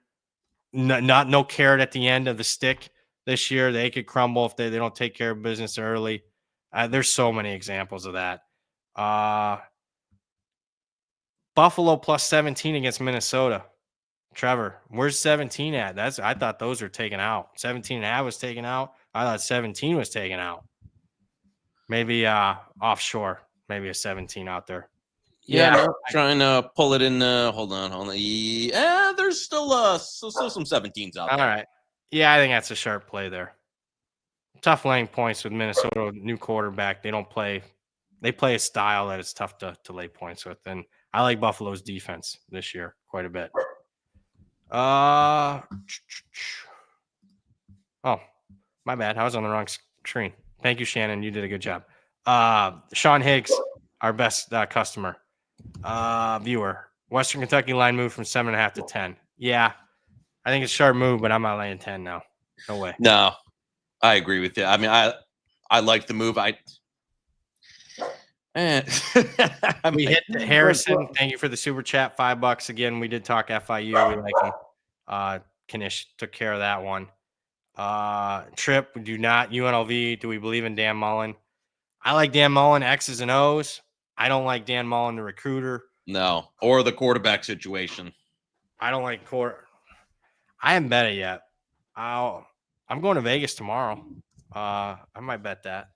[SPEAKER 1] no carrot at the end of the stick this year. They could crumble if they don't take care of business early. There's so many examples of that. Buffalo plus 17 against Minnesota. Trevor, where's 17 at? I thought those were taken out. 17.5 was taken out. I thought 17 was taken out. Maybe offshore. Maybe a 17 out there.
[SPEAKER 2] Yeah, no, trying to pull it in. Hold on. Yeah, there's still some 17s out there.
[SPEAKER 1] All right. Yeah, I think that's a sharp play there. Tough laying points with Minnesota, new quarterback. They play a style that it's tough to lay points with. And I like Buffalo's defense this year quite a bit. Oh, my bad. I was on the wrong screen. Thank you, Shannon. You did a good job. Sean Higgs, our best customer, viewer. Western Kentucky line moved from 7.5 to 10. Yeah, I think it's a sharp move, but I'm not laying 10 now. No way.
[SPEAKER 2] No, I agree with you. I mean, I like the move.
[SPEAKER 1] We hit Harrison. Thank you for the super chat. $5 again. We did talk FIU. We like him. Knish took care of that one. Trip, we do not. UNLV, do we believe in Dan Mullen? I like Dan Mullen, X's and O's. I don't like Dan Mullen, the recruiter.
[SPEAKER 2] No, or the quarterback situation.
[SPEAKER 1] I don't like court. I haven't bet it yet. I'm going to Vegas tomorrow. I might bet that.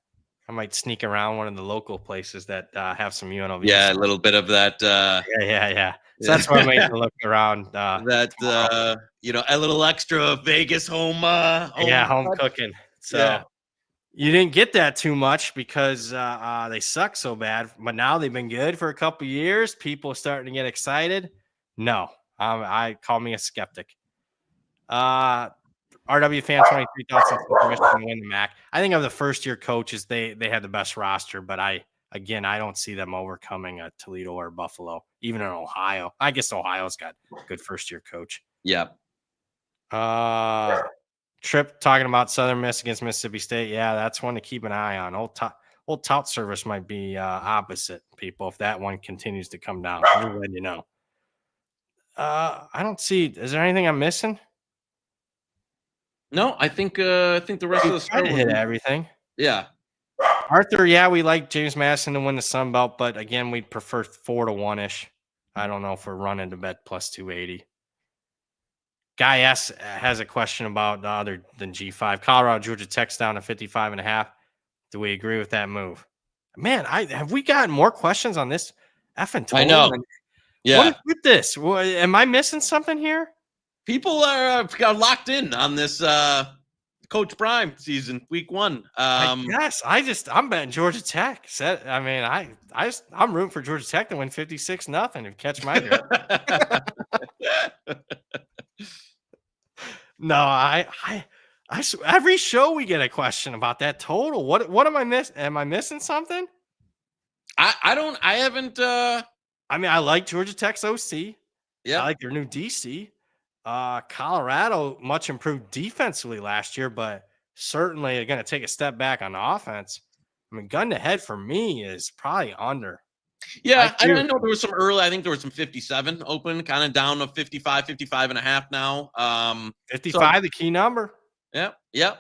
[SPEAKER 1] I might sneak around one of the local places that have some UNLV.
[SPEAKER 2] Yeah, a little bit of that.
[SPEAKER 1] Yeah. So that's why I'm waiting to look around.
[SPEAKER 2] A little extra Vegas home.
[SPEAKER 1] Home cooking. So you didn't get that too much because they suck so bad. But now they've been good for a couple years. People are starting to get excited. No, I call me a skeptic. RW fan 23 thoughts on Michigan to win the MAC. I think of the first year coaches, they had the best roster, but I don't see them overcoming a Toledo or Buffalo, even in Ohio. I guess Ohio's got a good first year coach.
[SPEAKER 2] Yeah.
[SPEAKER 1] Trip talking about Southern Miss against Mississippi State. Yeah, that's one to keep an eye on. Old tout service might be opposite people if that one continues to come down. I'll let you know. I don't see. Is there anything I'm missing?
[SPEAKER 2] No, I think the rest of the
[SPEAKER 1] show hit everything.
[SPEAKER 2] Yeah.
[SPEAKER 1] Arthur, we like James Madison to win the Sun Belt, but again, we'd prefer 4-1-ish. I don't know if we're running to bet plus 280. Guy S has a question about other than G5. Colorado, Georgia Tech's down to 55.5. Do we agree with that move? Man, have we gotten more questions on this effing total?
[SPEAKER 2] I know. Yeah.
[SPEAKER 1] What is with this? Am I missing something here?
[SPEAKER 2] People are locked in on this Coach Prime season, week 1.
[SPEAKER 1] Yes, I'm betting Georgia Tech. I'm rooting for Georgia Tech to win 56-0 and catch my drift. No, every show we get a question about that total. What am I missing? Am I missing something?
[SPEAKER 2] I haven't.
[SPEAKER 1] I like Georgia Tech's OC.
[SPEAKER 2] Yeah,
[SPEAKER 1] I like their new DC. Colorado much improved defensively last year, but certainly going to take a step back on offense. Gun to head for me is probably under.
[SPEAKER 2] Yeah, I know there was some early. I think there was some 57 open, kind of down to 55.5 now.
[SPEAKER 1] 55, the key number.
[SPEAKER 2] Yeah.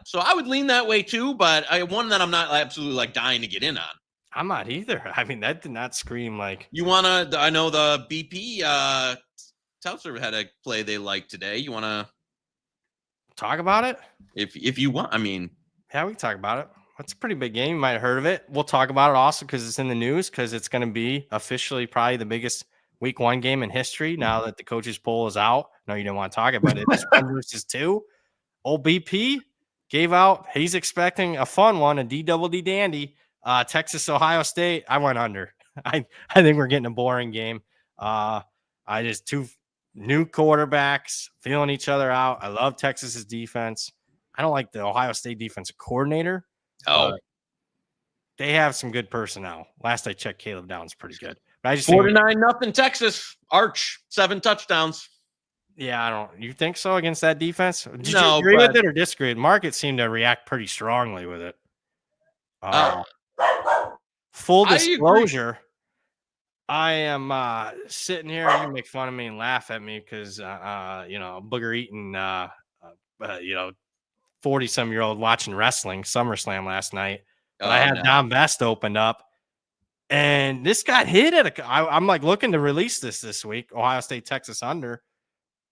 [SPEAKER 2] So I would lean that way too, but one that I'm not absolutely dying to get in on.
[SPEAKER 1] I'm not either. That did not scream like
[SPEAKER 2] you want to. I know the BP Telstra had a play they liked today. You want to
[SPEAKER 1] talk about it?
[SPEAKER 2] If you want,
[SPEAKER 1] we can talk about it. That's a pretty big game. You might have heard of it. We'll talk about it also because it's in the news, because it's going to be officially probably the biggest week 1 game in history now that the coaches poll is out. No, you didn't want to talk about it. It's 1 versus 2. Old BP gave out. He's expecting a fun one, a D-double-D dandy. Texas, Ohio State. I went under. I think we're getting a boring game. Two new quarterbacks feeling each other out. I love Texas's defense. I don't like the Ohio State defensive coordinator. They have some good personnel. Last I checked, Caleb Downs pretty good. But I just
[SPEAKER 2] 49-0 Texas. Arch 7 touchdowns.
[SPEAKER 1] Yeah, you think so against that defense? Did you agree with it or disagree? The market seemed to react pretty strongly with it. Full disclosure, I am sitting here. You can make fun of me and laugh at me because booger eating 40-some-year-old watching wrestling SummerSlam last night. But I had Dom Best opened up, and this got hit at I'm like looking to release this week, Ohio State, Texas under,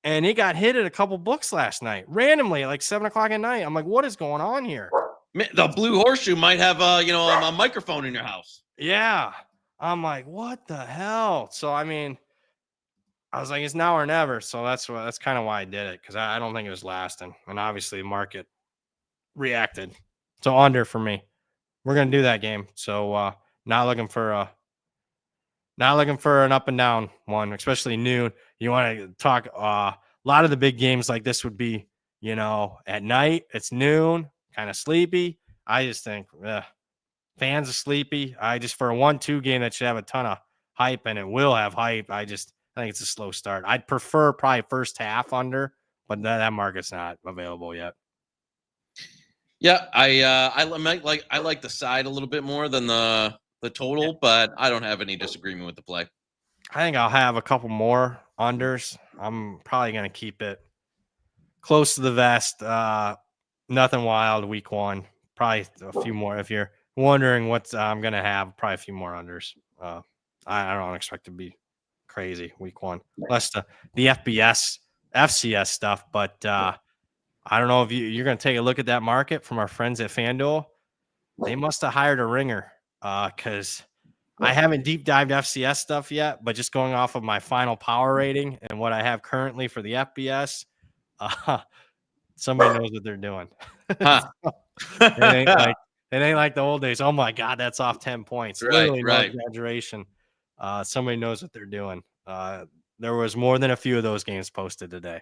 [SPEAKER 1] and it got hit at a couple books last night randomly at like 7:00 at night. I'm like, what is going on here?
[SPEAKER 2] The Blue Horseshoe might have a microphone in your house.
[SPEAKER 1] Yeah, I'm like, what the hell? So I was like, it's now or never. So that's kind of why I did it, because I don't think it was lasting, and obviously the market reacted. So under for me. We're gonna do that game. So not looking for an up and down one, especially noon. You want to talk a lot of the big games like this would be, at night. It's noon, kind of sleepy. I just think fans are sleepy. For a 1-2 game that should have a ton of hype, and it will have hype. I think it's a slow start. I'd prefer probably first half under, but that market's not available yet.
[SPEAKER 2] Yeah, I like the side a little bit more than the total, but I don't have any disagreement with the play.
[SPEAKER 1] I think I'll have a couple more unders. I'm probably going to keep it close to the vest. Nothing wild week one. Probably a few more. If you're wondering what I'm going to have, probably a few more unders. I don't expect to be crazy week one. Less the FCS stuff. But I don't know if you're going to take a look at that market from our friends at Fanduel. They must have hired a ringer because I haven't deep dived FCS stuff yet, but just going off of my final power rating and what I have currently for the FBS, somebody knows what they're doing.
[SPEAKER 2] Huh.
[SPEAKER 1] It ain't like the old days. Oh my God, that's off 10 points. Literally no exaggeration. Somebody knows what they're doing. There was more than a few of those games posted today.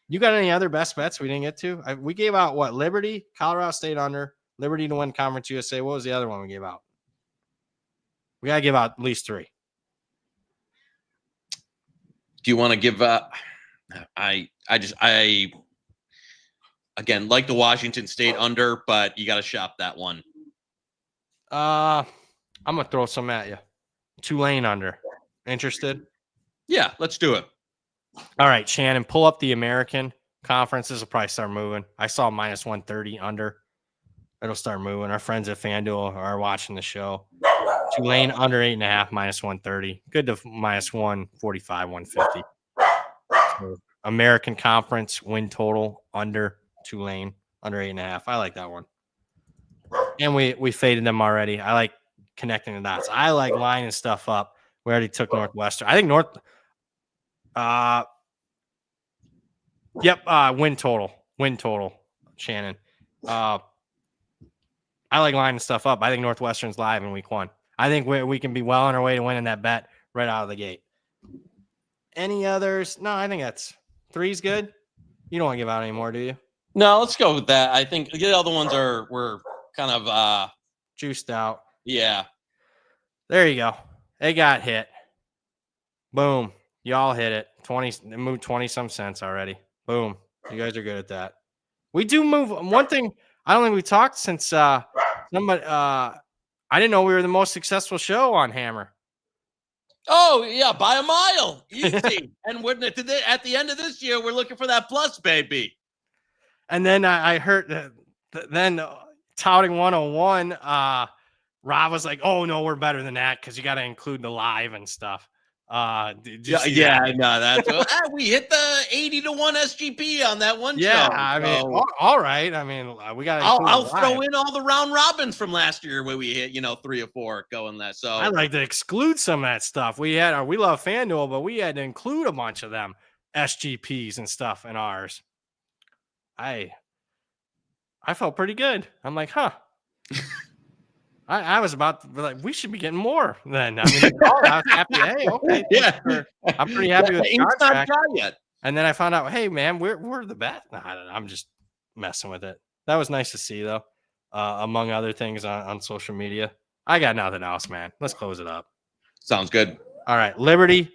[SPEAKER 1] You got any other best bets we didn't get to? We gave out what? Liberty, Colorado State under, Liberty to win Conference USA. What was the other one we gave out? We got to give out at least 3.
[SPEAKER 2] Do you want to give I again like the Washington State under, but you got to shop that one.
[SPEAKER 1] I'm gonna throw some at you. Tulane under. Interested?
[SPEAKER 2] Yeah, let's do it.
[SPEAKER 1] All right, Shannon, pull up the American Conference. This will probably start moving. I saw minus 130 under. It'll start moving. Our friends at FanDuel are watching the show. Tulane under 8.5, minus 130. Good to minus 145, 150. So American Conference win total under Tulane, under 8.5. I like that one. And we faded them already. I like connecting the dots. I like lining stuff up. We already took Northwestern. I think win total, Shannon. I like lining stuff up. I think Northwestern's live in week one. I think we can be well on our way to winning that bet right out of the gate. Any others? No, I think that's 3's good. You don't want to give out any more, do you?
[SPEAKER 2] No, let's go with that. I think the other ones were kind of
[SPEAKER 1] juiced out.
[SPEAKER 2] Yeah.
[SPEAKER 1] There you go. They got hit. Boom. Y'all hit it. It moved 20 some cents already. Boom. You guys are good at that. We do move. One thing I don't think we talked since somebody I didn't know we were the most successful show on Hammer.
[SPEAKER 2] Oh, yeah, by a mile. Easy. And at the end of this year, we're looking for that plus, baby.
[SPEAKER 1] And then I heard touting 101, Rob was like, "Oh no, we're better than that because you got to include the live and stuff."
[SPEAKER 2] No, that's we hit the 80-1 SGP on that one.
[SPEAKER 1] Yeah,
[SPEAKER 2] show,
[SPEAKER 1] I mean, all right. I mean, we got.
[SPEAKER 2] I'll throw in all the round robins from last year where we hit 3 or 4 going that. So
[SPEAKER 1] I like to exclude some of that stuff. We love FanDuel, but we had to include a bunch of them SGPs and stuff in ours. I felt pretty good. I'm like, huh. I was about to be like, we should be getting more then. I mean, I was happy. Hey, okay.
[SPEAKER 2] Yeah.
[SPEAKER 1] I'm pretty happy with the contract.
[SPEAKER 2] Not yet.
[SPEAKER 1] And then I found out, hey, man, we're the best. Nah, I'm just messing with it. That was nice to see, though, among other things on social media. I got nothing else, man. Let's close it up.
[SPEAKER 2] Sounds good.
[SPEAKER 1] All right. Liberty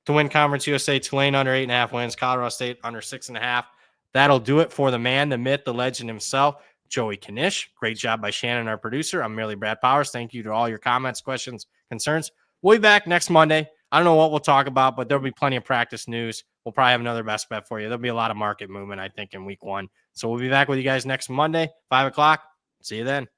[SPEAKER 1] to win Conference USA. Tulane under 8.5 wins. Colorado State under 6.5. That'll do it for the man, the myth, the legend himself, Joey Knish. Great job by Shannon, our producer. I'm merely Brad Powers. Thank you to all your comments, questions, concerns. We'll be back next Monday. I don't know what we'll talk about, but there'll be plenty of practice news. We'll probably have another best bet for you. There'll be a lot of market movement, I think, in week one. So we'll be back with you guys next Monday, 5 o'clock. See you then.